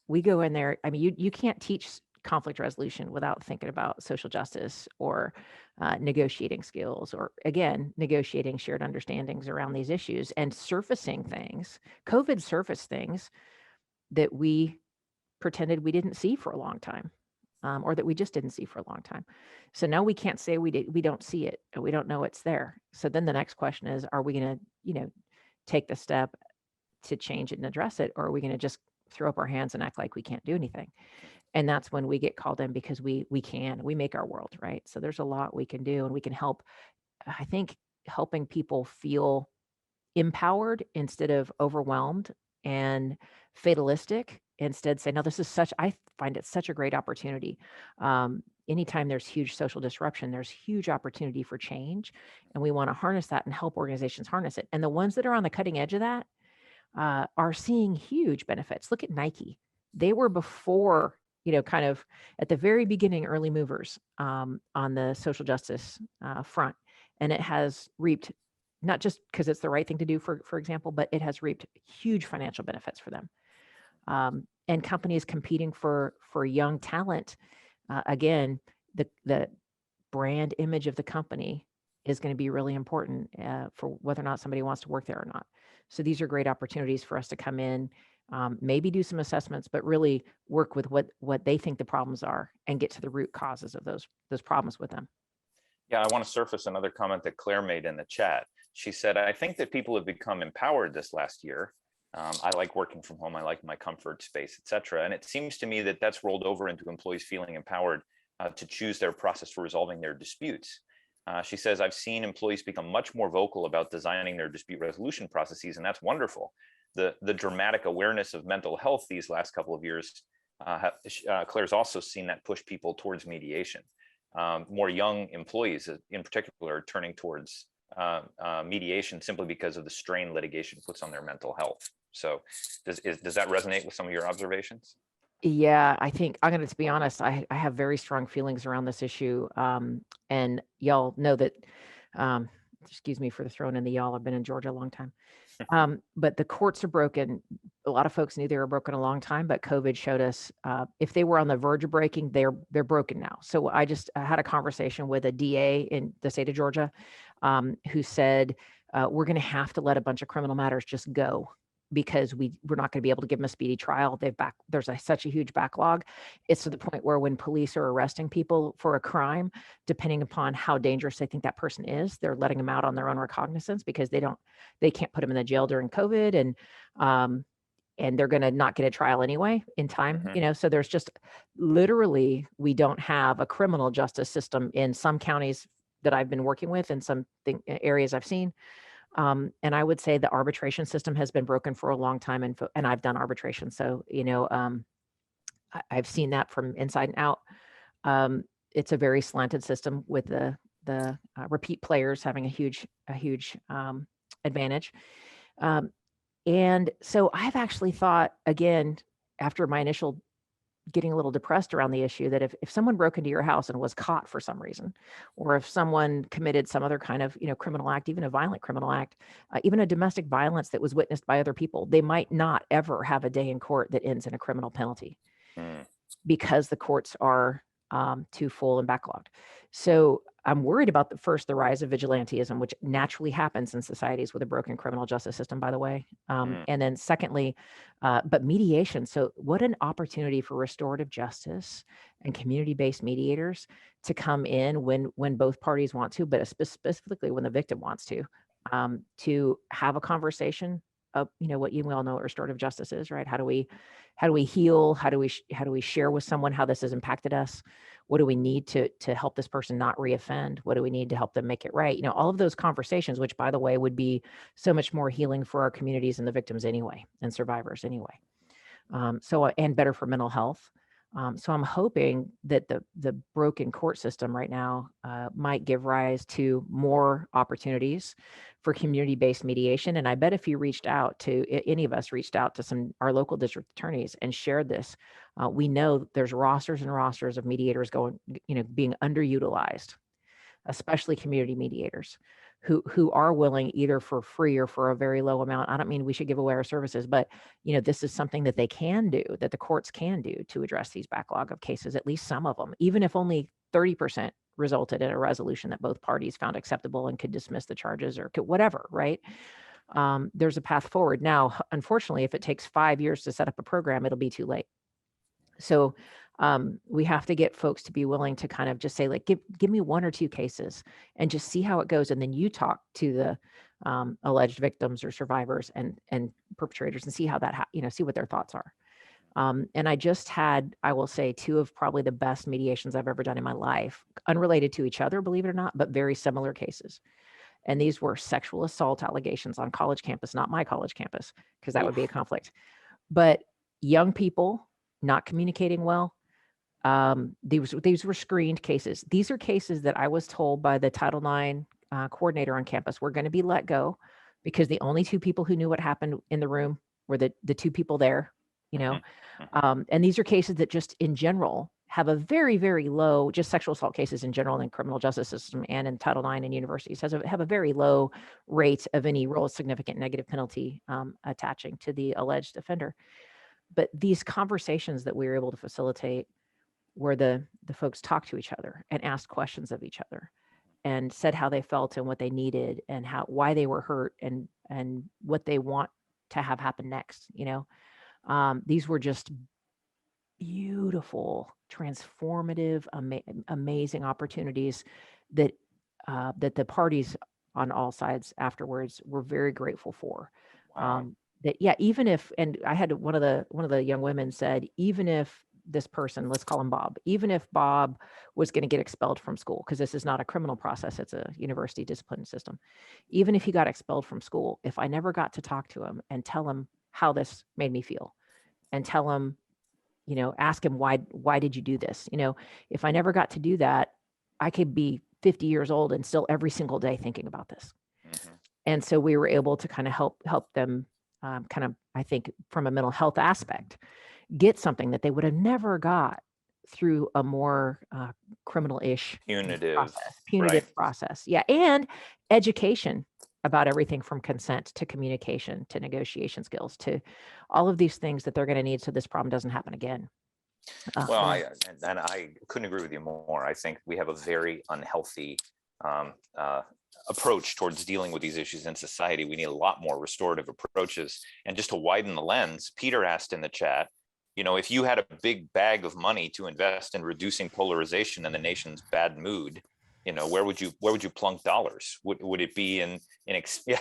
We go in there. I mean, you can't teach conflict resolution without thinking about social justice, or negotiating skills, or again, negotiating shared understandings around these issues, and surfacing things. COVID surfaced things that we pretended we didn't see for a long time, or that we just didn't see for a long time. So now we can't say we don't see it, and we don't know it's there. So then the next question is, are we going to, take the step to change it and address it, or are we going to just throw up our hands and act like we can't do anything? And that's when we get called in, because we make our world, right? So there's a lot we can do, and we can help, I think, helping people feel empowered instead of overwhelmed and fatalistic. Instead say, no, I find it such a great opportunity. Anytime there's huge social disruption, there's huge opportunity for change. And we want to harness that and help organizations harness it. And the ones that are on the cutting edge of that are seeing huge benefits. Look at Nike. They were before kind of at the very beginning, early movers on the social justice front. And it has reaped, not just because it's the right thing to do, for example, but it has reaped huge financial benefits for them. And companies competing for young talent, again, the brand image of the company is going to be really important for whether or not somebody wants to work there or not. So these are great opportunities for us to come in, maybe do some assessments, but really work with what they think the problems are and get to the root causes of those problems with them. Yeah, I want to surface another comment that Claire made in the chat. She said, I think that people have become empowered this last year. I like working from home. I like my comfort space, et cetera. And it seems to me that that's rolled over into employees feeling empowered to choose their process for resolving their disputes. She says, I've seen employees become much more vocal about designing their dispute resolution processes, and that's wonderful. The dramatic awareness of mental health these last couple of years, Claire's also seen that push people towards mediation. More young employees in particular are turning towards mediation simply because of the strain litigation puts on their mental health. So does that resonate with some of your observations? Yeah, I think I'm going to be honest. I have very strong feelings around this issue. And y'all know that, excuse me for the throwing in the y'all, I've been in Georgia a long time. But the courts are broken. A lot of folks knew they were broken a long time, but COVID showed us if they were on the verge of breaking, they're broken now. So I just had a conversation with a DA in the state of Georgia who said, we're going to have to let a bunch of criminal matters just go because we're not going to be able to give them a speedy trial. There's such a huge backlog. It's to the point where when police are arresting people for a crime, depending upon how dangerous they think that person is, they're letting them out on their own recognizance because they can't put them in the jail during COVID, and they're going to not get a trial anyway in time. Mm-hmm. So there's just literally, we don't have a criminal justice system in some counties that I've been working with and some areas I've seen. And I would say the arbitration system has been broken for a long time, and I've done arbitration. So, I've seen that from inside and out. It's a very slanted system with the repeat players having a huge advantage. And so I've actually thought, again, after my initial getting a little depressed around the issue, that if someone broke into your house and was caught for some reason, or if someone committed some other kind of criminal act, even a violent criminal act, even a domestic violence that was witnessed by other people, they might not ever have a day in court that ends in a criminal penalty because the courts are too full and backlogged. So I'm worried about the rise of vigilantism, which naturally happens in societies with a broken criminal justice system, by the way. And then secondly, but mediation. So what an opportunity for restorative justice and community-based mediators to come in when both parties want to, but specifically when the victim wants to have a conversation of, what you all know what restorative justice is, right? How do we heal? How do we share with someone how this has impacted us? What do we need to help this person not reoffend? What do we need to help them make it right? All of those conversations, which by the way, would be so much more healing for our communities and the victims anyway, and survivors anyway. And better for mental health. So I'm hoping that the broken court system right now might give rise to more opportunities for community-based mediation. And I bet if you any of us reached out to our local district attorneys and shared this, we know there's rosters and rosters of mediators being underutilized, especially community mediators who are willing either for free or for a very low amount. I don't mean we should give away our services, but this is something that they can do, that the courts can do to address these backlog of cases, at least some of them, even if only 30% resulted in a resolution that both parties found acceptable and could dismiss the charges or whatever, right? There's a path forward. Now, unfortunately, if it takes 5 years to set up a program, it'll be too late. So we have to get folks to be willing to kind of just say, like, give me 1 or 2 cases and just see how it goes. And then you talk to the alleged victims or survivors and perpetrators and see how see what their thoughts are. And I just had, I will say, 2 of probably the best mediations I've ever done in my life, unrelated to each other, believe it or not, but very similar cases. And these were sexual assault allegations on college campus, not my college campus, because that would be a conflict. But young people not communicating well. These were screened cases. These are cases that I was told by the Title IX coordinator on campus were going to be let go because the only 2 people who knew what happened in the room were the 2 people there, you know. Mhm. And these are cases that just in general have a very, very low, just sexual assault cases in general in criminal justice system and in Title IX and universities have a very low rate of any real significant negative penalty attaching to the alleged offender. But these conversations that we were able to facilitate where the folks talked to each other and asked questions of each other and said how they felt and what they needed and why they were hurt and what they want to have happen next, you know. These were just beautiful, transformative, amazing opportunities that that the parties on all sides afterwards were very grateful for. Wow. That yeah, even if, and I had one of the young women said, even if this person, let's call him Bob, even if Bob was going to get expelled from school, because this is not a criminal process, it's a university discipline system. Even if he got expelled from school, if I never got to talk to him and tell him how this made me feel and tell him, you know, ask him why did you do this? You know, if I never got to do that, I could be 50 years old and still every single day thinking about this. Mhm. And so we were able to kind of help them kind of, I think, from a mental health aspect, get something that they would have never got through a more criminal-ish Punitive, process, right? punitive process. Yeah, and education about everything from consent to communication to negotiation skills to all of these things that they're going to need so this problem doesn't happen again. Well, And I couldn't agree with you more. I think we have a very unhealthy um, uh, approach towards dealing with these issues in society. We need a lot more restorative approaches. And just to widen the lens, Peter asked in the chat, you know, if you had a big bag of money to invest in reducing polarization and the nation's bad mood, you know, where would you plunk dollars? Would it be yeah,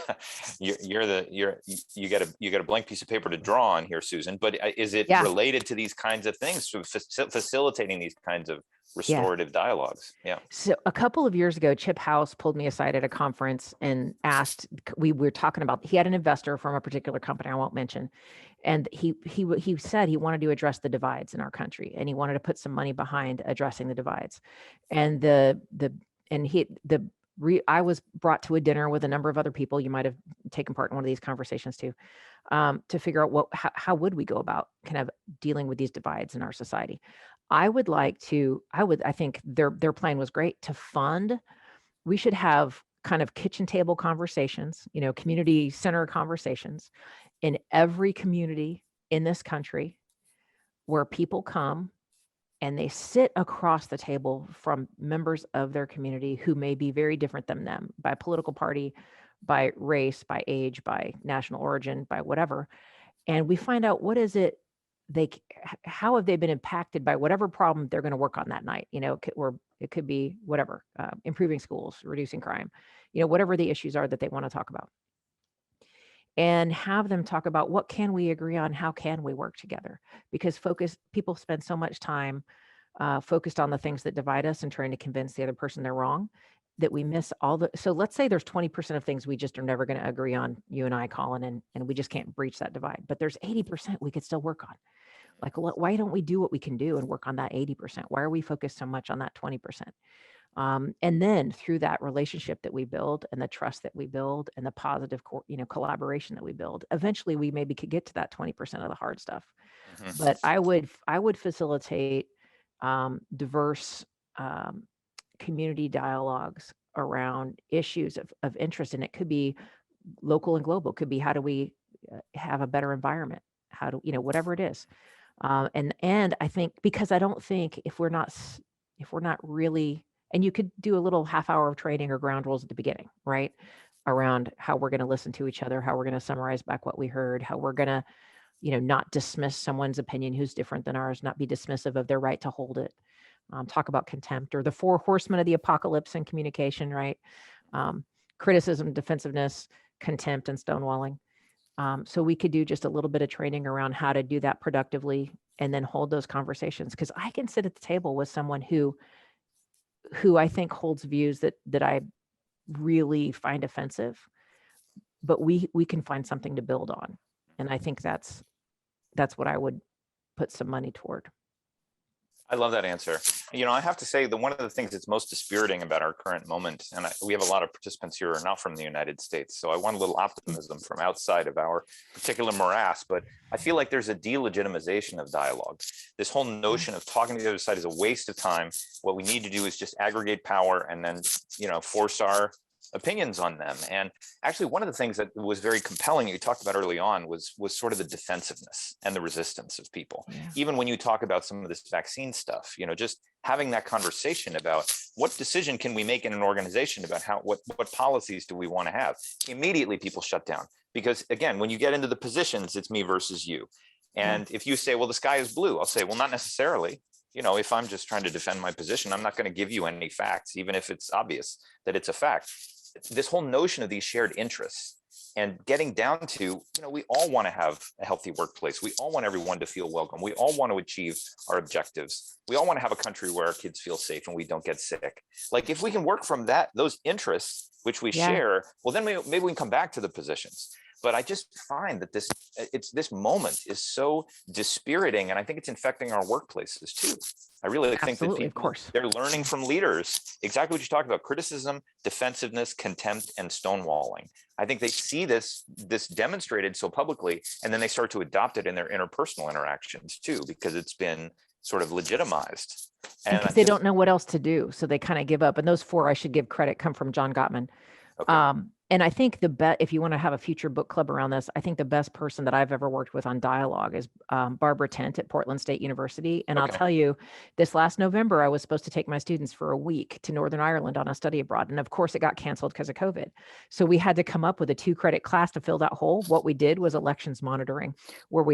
you got a blank piece of paper to draw on here, Susan, but is it yeah, related to these kinds of things, so facilitating these kinds of yeah. restorative dialogues? Yeah. So a couple of years ago, Chip House pulled me aside at a conference and asked, we were talking about, he had an investor from a particular company I won't mention. And he said he wanted to address the divides in our country and he wanted to put some money behind addressing the divides. And I was brought to a dinner with a number of other people. You might have taken part in one of these conversations too, to figure out how would we go about kind of dealing with these divides in our society. I think their plan was great to fund. We should have kind of kitchen table conversations, you know, community center conversations in every community in this country where people come and they sit across the table from members of their community who may be very different than them by political party, by race, by age, by national origin, by whatever. And we find out what is it how have they been impacted by whatever problem they're going to work on that night, you know, or it could be whatever, improving schools, reducing crime, you know, whatever the issues are that they want to talk about, and have them talk about what can we agree on, how can we work together, because people spend so much time focused on the things that divide us and trying to convince the other person they're wrong, that we miss so let's say there's 20% of things we just are never going to agree on, you and I, Colin, and we just can't breach that divide, but there's 80% we could still work on. Like, why don't we do what we can do and work on that 80%? Why are we focused so much on that 20%? And then through that relationship that we build and the trust that we build and the positive, collaboration that we build, eventually we maybe could get to that 20% of the hard stuff. Mhm. But I would facilitate diverse community dialogues around issues of interest, and it could be local and global. It could be how do we have a better environment? How do whatever it is. And I think, because I don't think if we're not really, and you could do a little half hour of training or ground rules at the beginning, right? Around how we're going to listen to each other, how we're going to summarize back what we heard, how we're going to, not dismiss someone's opinion who's different than ours, not be dismissive of their right to hold it. Talk about contempt or the 4 horsemen of the apocalypse in communication, right? Criticism, defensiveness, contempt, and stonewalling. So we could do just a little bit of training around how to do that productively and then hold those conversations. Because I can sit at the table with someone who I think holds views that I really find offensive, but we can find something to build on. And I think that's what I would put some money toward. I love that answer. You know, I have to say that one of the things that's most dispiriting about our current moment, and we have a lot of participants here who are not from the United States, so I want a little optimism from outside of our particular morass, but I feel like there's a delegitimization of dialogue. This whole notion of talking to the other side is a waste of time. What we need to do is just aggregate power and then, you know, force our opinions on them. And actually, one of the things that was very compelling you talked about early on was sort of the defensiveness and the resistance of people. Yeah. Even when you talk about some of this vaccine stuff, you know, just having that conversation about what decision can we make in an organization about what policies do we want to have, immediately people shut down. Because again, when you get into the positions, it's me versus you. And if you say, well, the sky is blue, I'll say, well, not necessarily. You know, if I'm just trying to defend my position, I'm not going to give you any facts, even if it's obvious that it's a fact. This whole notion of these shared interests and getting down to, you know, we all want to have a healthy workplace. We all want everyone to feel welcome. We all want to achieve our objectives. We all want to have a country where our kids feel safe and we don't get sick. Like if we can work from those interests, which we share, well, then maybe we can come back to the positions. But I just find that this moment is so dispiriting, and I think it's infecting our workplaces too. I really think that people, of course, they're learning from leaders exactly what you talked about: criticism, defensiveness, contempt, and stonewalling. I think they see this demonstrated so publicly, and then they start to adopt it in their interpersonal interactions too, because it's been sort of legitimized. And because they don't know what else to do, so they kind of give up. And those 4, I should give credit, come from John Gottman. Okay. And I think if you want to have a future book club around this, I think the best person that I've ever worked with on dialogue is Barbara Tent at Portland State University. And I'll tell you, this last November, I was supposed to take my students for a week to Northern Ireland on a study abroad. And of course, it got canceled because of COVID. So we had to come up with a 2-credit class to fill that hole. What we did was elections monitoring, where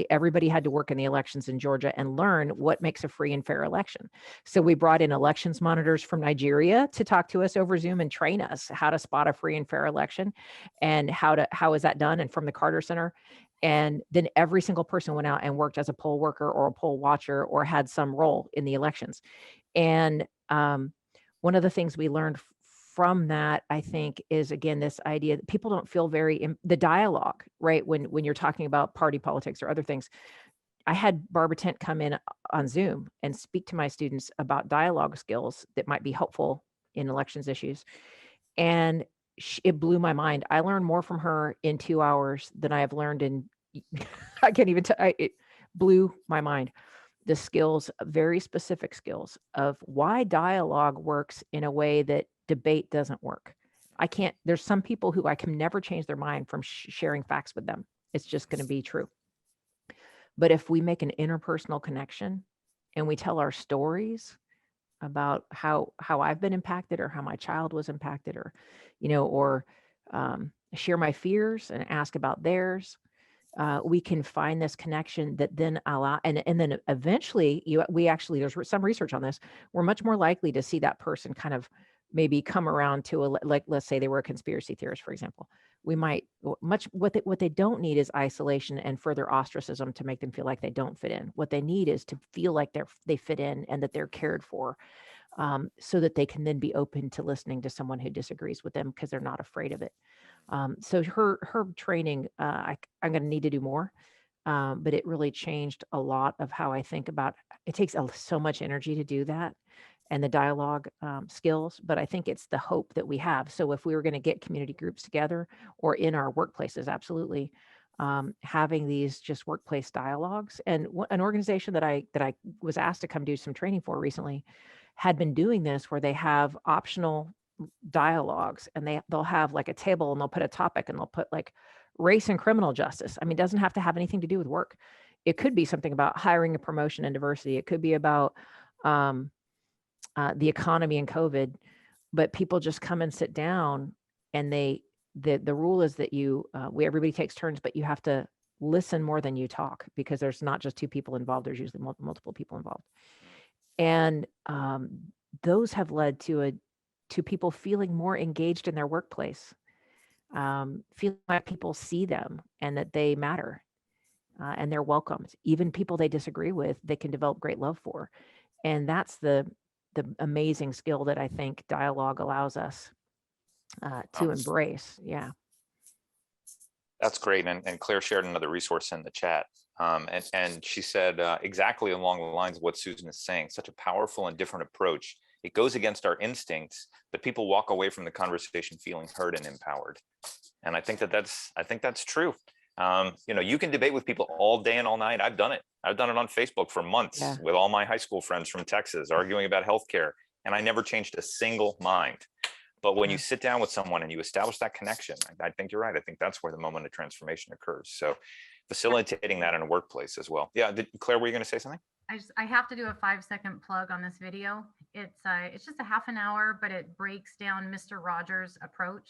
everybody had to work in the elections in Georgia and learn what makes a free and fair election. So we brought in elections monitors from Nigeria to talk to us over Zoom and train us how to spot a free and fair election and how is that done, and from the Carter Center. And then every single person went out and worked as a poll worker or a poll watcher or had some role in the elections. And one of the things we learned from that, I think, is again this idea that people don't feel the dialogue, right? When you're talking about party politics or other things. I had Barbara Tent come in on Zoom and speak to my students about dialogue skills that might be helpful in elections issues. And it blew my mind. I learned more from her in 2 hours than I have learned in, I can't even tell, it blew my mind. The skills, very specific skills of why dialogue works in a way that debate doesn't work. There's some people who I can never change their mind from sharing facts with them. It's just going to be true. But if we make an interpersonal connection and we tell our stories about how I've been impacted or how my child was impacted, or, or share my fears and ask about theirs, we can find this connection that then allow, and then eventually there's some research on this. We're much more likely to see that person kind of maybe come around to let's say they were a conspiracy theorist, for example. We might what they don't need is isolation and further ostracism to make them feel like they don't fit in. What they need is to feel like they fit in and that they're cared for, so that they can then be open to listening to someone who disagrees with them because they're not afraid of it. So her training, I'm going to need to do more, but it really changed a lot of how I think about. It takes so much energy to do that, and the dialogue skills, but I think it's the hope that we have. So if we were going to get community groups together or in our workplaces, absolutely, having these just workplace dialogues. And an organization that I was asked to come do some training for recently had been doing this, where they have optional dialogues, and they'll have like a table, and they'll put a topic, and they'll put like race and criminal justice. I mean, it doesn't have to have anything to do with work. It could be something about hiring and promotion and diversity. It could be about the economy and COVID, but people just come and sit down, and the rule is that everybody takes turns, but you have to listen more than you talk, because there's not just 2 people involved. There's usually multiple people involved. And those have led to people feeling more engaged in their workplace, feeling like people see them and that they matter, and they're welcomed. Even people they disagree with, they can develop great love for. And that's the amazing skill that I think dialogue allows us to embrace. Yeah. That's great. And Claire shared another resource in the chat. And she said exactly along the lines of what Susan is saying, such a powerful and different approach. It goes against our instincts, but people walk away from the conversation feeling heard and empowered. And I think that's true. You can debate with people all day and all night. I've done it. I've done it on Facebook for months with all my high school friends from Texas, arguing about healthcare, and I never changed a single mind. But when you sit down with someone and you establish that connection, I think you're right. I think that's where the moment of transformation occurs. So facilitating that in a workplace as well. Yeah, Claire, were you going to say something? I have to do a 5-second plug on this video. It's just a half an hour, but it breaks down Mr. Rogers' approach.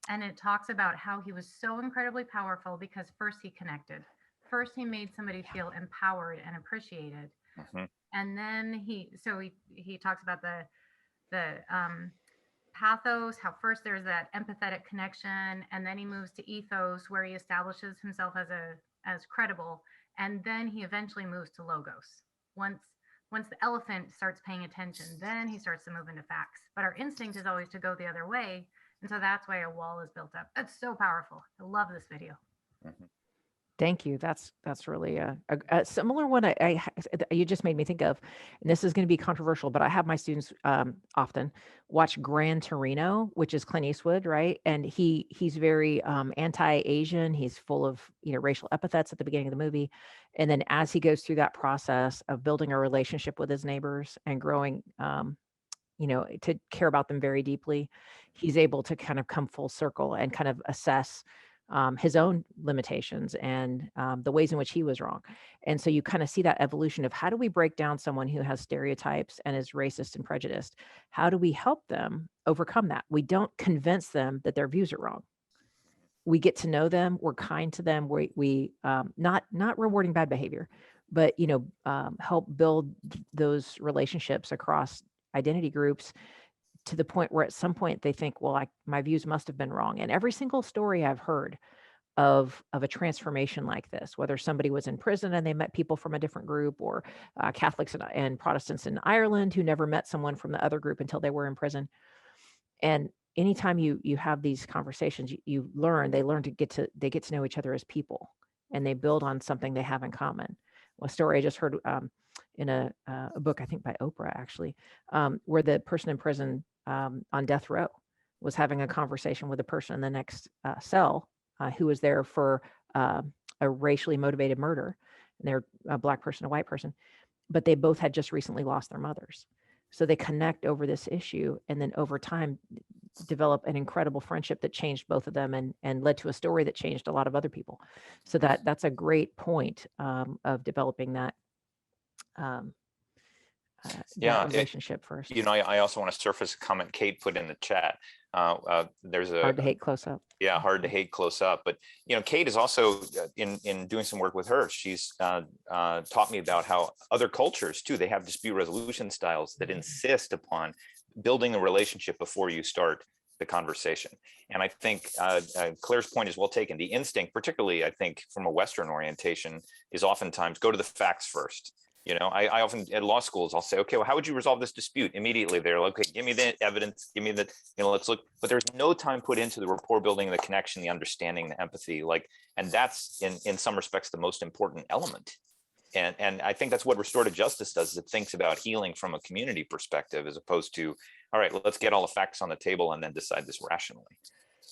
And it talks about how he was so incredibly powerful because first he connected. First, he made somebody feel empowered and appreciated. Mm-hmm. And then he talks about the pathos, how first there's that empathetic connection, and then he moves to ethos, where he establishes himself as credible, and then he eventually moves to logos. Once the elephant starts paying attention, then he starts to move into facts. But our instinct is always to go the other way, and so that's why a wall is built up. That's so powerful. I love this video. Mm-hmm. Thank you. That's really a similar one. You just made me think of, and this is going to be controversial, but I have my students often watch Gran Torino, which is Clint Eastwood, right? And he's very anti-Asian. He's full of racial epithets at the beginning of the movie, and then as he goes through that process of building a relationship with his neighbors and growing, to care about them very deeply, he's able to kind of come full circle and kind of assess his own limitations and the ways in which he was wrong. And so you kind of see that evolution of how do we break down someone who has stereotypes and is racist and prejudiced? How do we help them overcome that? We don't convince them that their views are wrong. We get to know them. We're kind to them. We not rewarding bad behavior, but help build those relationships across identity groups, to the point where at some point they think, well, my views must have been wrong. And every single story I've heard of a transformation like this, whether somebody was in prison and they met people from a different group, or Catholics and Protestants in Ireland who never met someone from the other group until they were in prison. And anytime you have these conversations, they learn to get to know each other as people, and they build on something they have in common. A story I just heard in a book, I think by Oprah actually, where the person in prison on death row was having a conversation with a person in the next cell who was there for a racially motivated murder. And they're a Black person, a white person, but they both had just recently lost their mothers. So they connect over this issue, and then over time develop an incredible friendship that changed both of them and led to a story that changed a lot of other people. So that's a great point of developing that relationship first. I also want to surface a comment Kate put in the chat. There's a hard to hate close up. Yeah, hard to hate close up. But Kate is also in doing some work with her. She's taught me about how other cultures too, they have dispute resolution styles that insist upon building a relationship before you start the conversation. And I think Claire's point is well taken. The instinct, particularly I think from a Western orientation, is oftentimes go to the facts first. I often at law schools, I'll say, okay, well, how would you resolve this dispute? Immediately they're like, okay, give me the evidence, give me the, let's look, but there's no time put into the rapport building, the connection, the understanding, the empathy, and that's in some respects the most important element. And I think that's what restorative justice does, is it thinks about healing from a community perspective, as opposed to, all right, let's get all the facts on the table and then decide this rationally.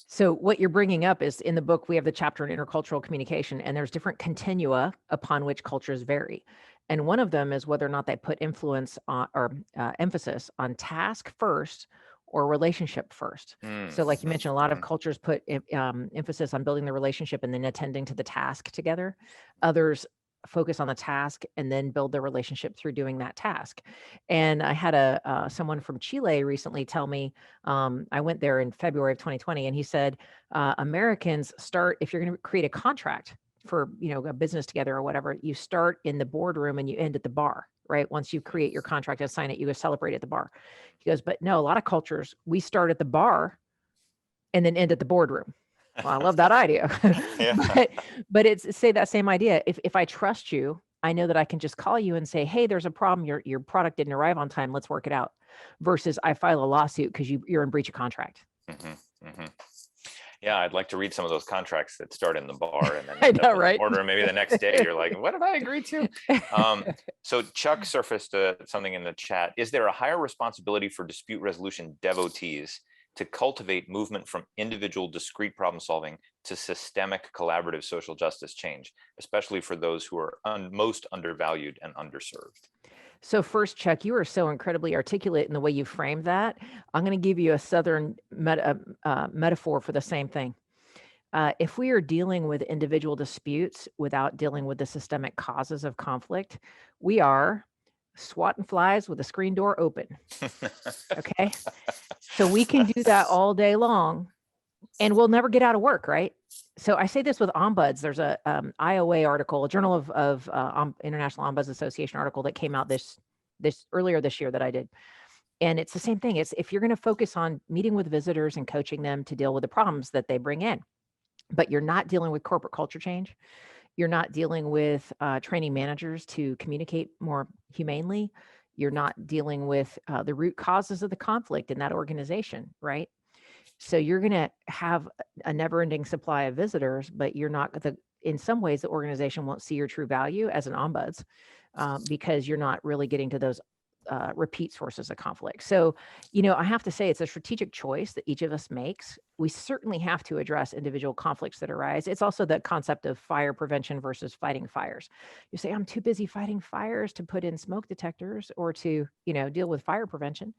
So what you're bringing up is, in the book, we have the chapter on intercultural communication, and there's different continua upon which cultures vary. And one of them is whether or not they put influence on or emphasis on task first or relationship first. So like you mentioned, a lot of cultures put emphasis on building the relationship and then attending to the task together. Others focus on the task and then build their relationship through doing that task. And I had someone from Chile recently tell me, I went there in February of 2020, and he said, Americans start, if you're going to create a contract for, a business together or whatever, you start in the boardroom and you end at the bar, right? Once you create your contract and sign it, you go celebrate at the bar. He goes, but no, a lot of cultures, we start at the bar and then end at the boardroom. Well, I love that idea. but it's say that same idea. If I trust you, I know that I can just call you and say, hey, there's a problem. Your product didn't arrive on time. Let's work it out. Versus I file a lawsuit because you're in breach of contract. Yeah, I'd like to read some of those contracts that start in the bar and then I end up know, in the right? boardroom. Maybe the next day you're like, what did I agree to? So Chuck surfaced something in the chat. Is there a higher responsibility for dispute resolution devotees to cultivate movement from individual discrete problem solving to systemic collaborative social justice change, especially for those who are most undervalued and underserved? So first, Chuck, you are so incredibly articulate in the way you framed that. I'm going to give you a Southern metaphor for the same thing. If we are dealing with individual disputes without dealing with the systemic causes of conflict, we are swatting flies with the screen door open. Okay. So we can do that all day long and we'll never get out of work, right? So I say this with ombuds. There's a IOA article, a Journal of International Ombuds Association article that came out this earlier this year that I did. And it's the same thing. It's if you're going to focus on meeting with visitors and coaching them to deal with the problems that they bring in, but you're not dealing with corporate culture change, you're not dealing with training managers to communicate more humanely, you're not dealing with the root causes of the conflict in that organization, right? So you're going to have a never-ending supply of visitors, but you're not in some ways, the organization won't see your true value as an ombuds because you're not really getting to those repeat sources of conflict. So, I have to say it's a strategic choice that each of us makes. We certainly have to address individual conflicts that arise. It's also the concept of fire prevention versus fighting fires. You say, I'm too busy fighting fires to put in smoke detectors or to, deal with fire prevention.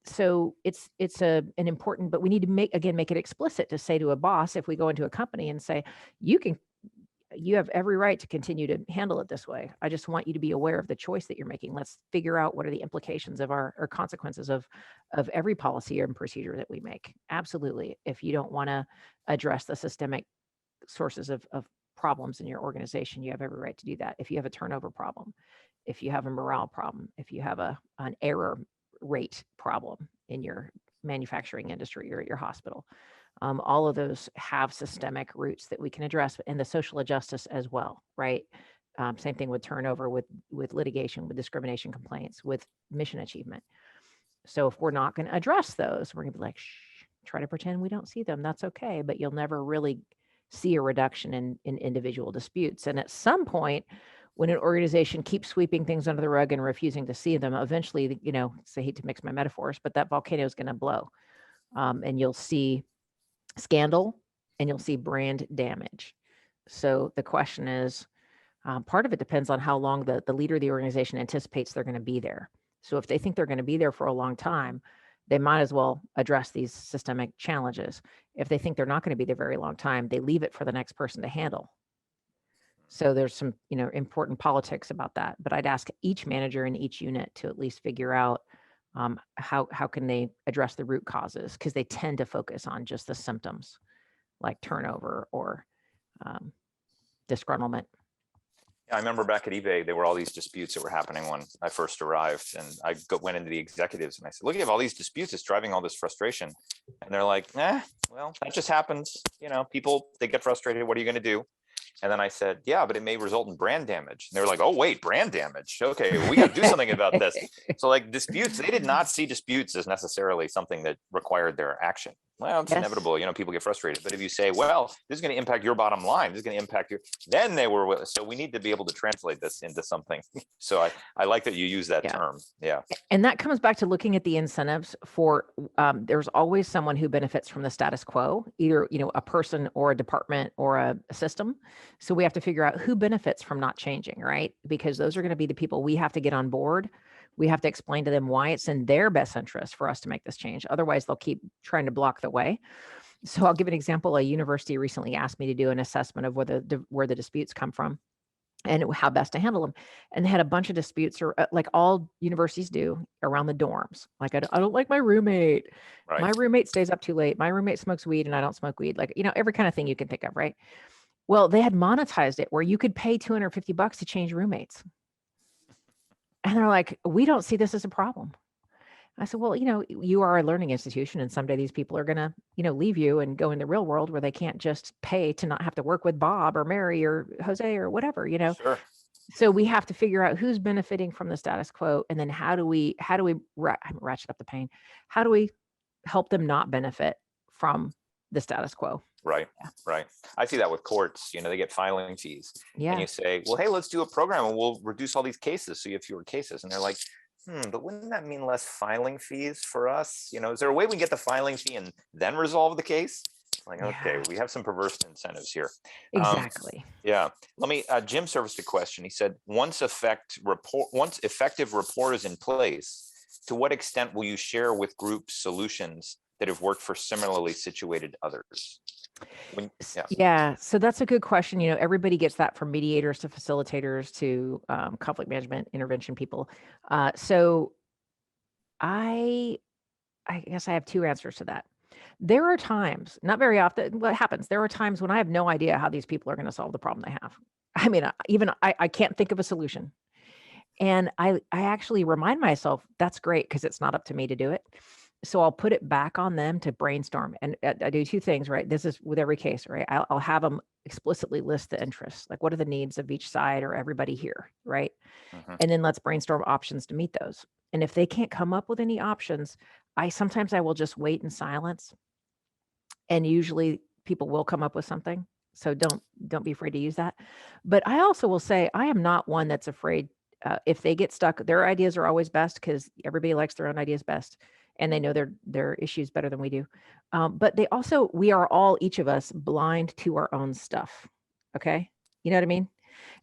So it's an important, but we need to make it explicit to say to a boss, if we go into a company and say, you have every right to continue to handle it this way. I just want you to be aware of the choice that you're making. Let's figure out what are the implications of or consequences of every policy and procedure that we make. Absolutely. If you don't want to address the systemic sources of problems in your organization, you have every right to do that. If you have a turnover problem, if you have a morale problem, if you have an error rate problem in your manufacturing industry or at your hospital, all of those have systemic roots that we can address, and the social justice as well, right? Same thing with turnover, with litigation, with discrimination complaints, with mission achievement. So if we're not going to address those, we're going to be like, shh, try to pretend we don't see them. That's okay, but you'll never really see a reduction in individual disputes. And at some point, when an organization keeps sweeping things under the rug and refusing to see them, eventually, I hate to mix my metaphors, but that volcano is going to blow. And you'll see scandal and you'll see brand damage. So the question is, part of it depends on how long the leader of the organization anticipates they're going to be there. So if they think they're going to be there for a long time, they might as well address these systemic challenges. If they think they're not going to be there very long time, they leave it for the next person to handle. So there's some, important politics about that. But I'd ask each manager in each unit to at least figure out how can they address the root causes, because they tend to focus on just the symptoms like turnover or disgruntlement. Yeah, I remember back at eBay, there were all these disputes that were happening when I first arrived, and I went into the executives and I said, look, you have all these disputes, it's driving all this frustration. And they're like, well, that just happens. People, they get frustrated. What are you going to do? And then I said, yeah, but it may result in brand damage. And they were like, oh, wait, brand damage. Okay, well, we got to do something about this. So like disputes, they did not see disputes as necessarily something that required their action. Well, it's inevitable, people get frustrated. But if you say, well, this is going to impact your bottom line, this is going to impact your, then they were, so we need to be able to translate this into something. So I like that you use that term. Yeah. And that comes back to looking at the incentives for, there's always someone who benefits from the status quo, either, a person or a department or a system. So we have to figure out who benefits from not changing, right? Because those are going to be the people we have to get on board. We have to explain to them why it's in their best interest for us to make this change. Otherwise, they'll keep trying to block the way. So I'll give an example. A university recently asked me to do an assessment of where the disputes come from and how best to handle them. And they had a bunch of disputes, or like all universities do, around the dorms. Like, I don't like my roommate. Right. My roommate stays up too late. My roommate smokes weed and I don't smoke weed. Like, every kind of thing you can think of, right? Well, they had monetized it where you could pay $250 to change roommates. And they're like, we don't see this as a problem. I said, well, you are a learning institution, and someday these people are going to, leave you and go in the real world where they can't just pay to not have to work with Bob or Mary or Jose or whatever, Sure. So we have to figure out who's benefiting from the status quo. And then how do we ratchet up the pain? How do we help them not benefit from the status quo. Right, right. I see that with courts, they get filing fees. And Yeah. you say, well, hey, let's do a program and we'll reduce all these cases so you have fewer cases. And they're like, but wouldn't that mean less filing fees for us? Is there a way we can get the filing fee and then resolve the case? Like, okay, Yeah. we have some perverse incentives here. Exactly. Yeah. Let me, Jim surfaced a question. He said, once effective rapport is in place, to what extent will you share with groups solutions that have worked for similarly situated others? Yeah, so that's a good question. Everybody gets that from mediators to facilitators to conflict management intervention people. So I guess I have two answers to that. There are times, not very often, what happens? There are times when I have no idea how these people are going to solve the problem they have. I mean, I can't think of a solution. And I actually remind myself that's great because it's not up to me to do it. So I'll put it back on them to brainstorm. And I do two things, right? This is with every case, right? I'll have them explicitly list the interests, like what are the needs of each side or everybody here, right? And then let's brainstorm options to meet those. And if they can't come up with any options, sometimes I will just wait in silence. And usually people will come up with something. So don't be afraid to use that. But I also will say I am not one that's afraid. If they get stuck, their ideas are always best because everybody likes their own ideas best, and they know their issues better than we do. But we are all, each of us, blind to our own stuff. Okay, you know what I mean?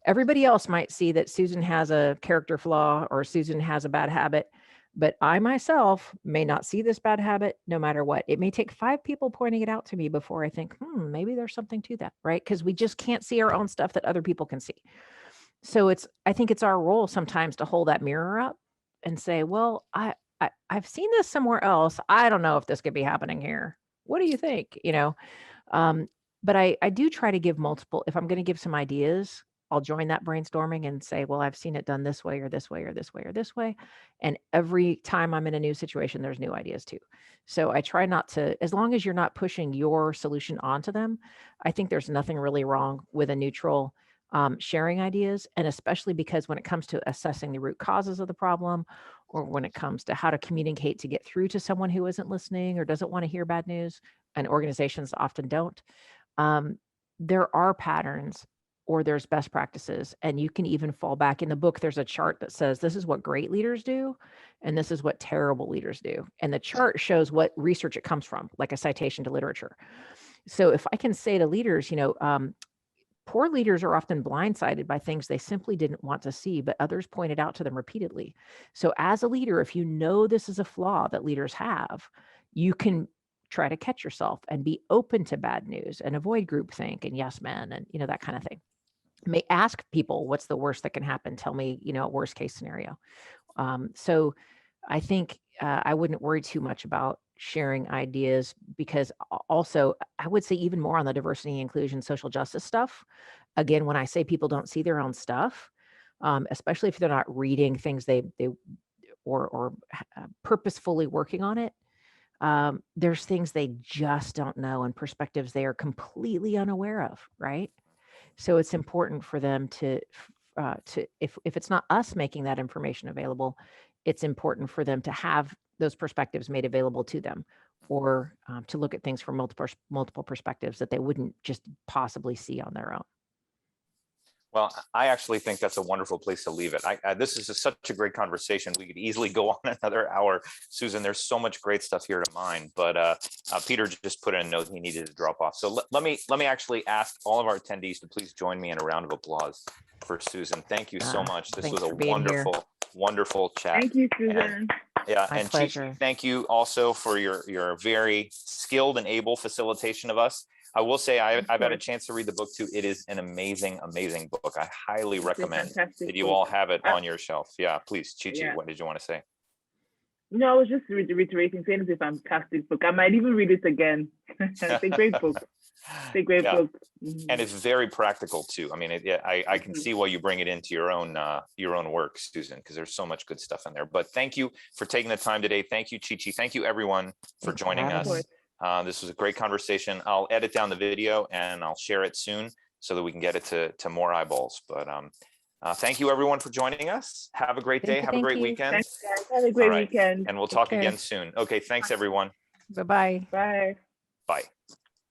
Everybody else might see that Susan has a character flaw or Susan has a bad habit, but I myself may not see this bad habit no matter what. It may take 5 people pointing it out to me before I think, maybe there's something to that, right? Because we just can't see our own stuff that other people can see. So I think it's our role sometimes to hold that mirror up and say, well, I've seen this somewhere else. I don't know if this could be happening here. What do you think? But I do try to give multiple, if I'm going to give some ideas, I'll join that brainstorming and say, well, I've seen it done this way or this way or this way or this way. And every time I'm in a new situation, there's new ideas too. So I try not to, as long as you're not pushing your solution onto them, I think there's nothing really wrong with a neutral sharing ideas. And especially because when it comes to assessing the root causes of the problem, or when it comes to how to communicate to get through to someone who isn't listening or doesn't want to hear bad news, and organizations often don't, there are patterns or there's best practices. And you can even fall back. In the book, there's a chart that says this is what great leaders do, and this is what terrible leaders do. And the chart shows what research it comes from, like a citation to literature. So if I can say to leaders, poor leaders are often blindsided by things they simply didn't want to see, but others pointed out to them repeatedly. So as a leader, if you know this is a flaw that leaders have, you can try to catch yourself and be open to bad news and avoid groupthink and yes men and, that kind of thing. May ask people, what's the worst that can happen? Tell me, a worst case scenario. So I think I wouldn't worry too much about sharing ideas, because also I would say even more on the diversity, inclusion, social justice stuff. Again, when I say people don't see their own stuff, especially if they're not reading things they or purposefully working on it, there's things they just don't know and perspectives they are completely unaware of, right? So it's important for them to if it's not us making that information available, it's important for them to have those perspectives made available to them, or to look at things from multiple perspectives that they wouldn't just possibly see on their own. Well, I actually think that's a wonderful place to leave it. This is such a great conversation. We could easily go on another hour, Susan. There's so much great stuff here to mine, but Peter just put in a note he needed to drop off. So let me actually ask all of our attendees to please join me in a round of applause for Susan. Thank you so much. This was a wonderful chat. Thank you, Susan. Yeah, My and pleasure. Chichi, thank you also for your very skilled and able facilitation of us. I will say I've had a chance to read the book too. It is an amazing book. I highly recommend that you all have it on your shelf. Yeah, please, Chichi, what did you want to say? No, I was just reiterating, saying it's a fantastic book. I might even read it again. It's a great book. It's a great book. And it's very practical too. I mean, I can see why you bring it into your own work, Susan, because there's so much good stuff in there. But thank you for taking the time today. Thank you, Chichi. Thank you, everyone, for joining us. This was a great conversation. I'll edit down the video and I'll share it soon so that we can get it to more eyeballs. But thank you, everyone, for joining us. Have a great day. Have a great weekend. Thanks, guys. Have a great weekend. And we'll talk again soon. Okay, thanks, everyone. Bye-bye. Bye. Bye.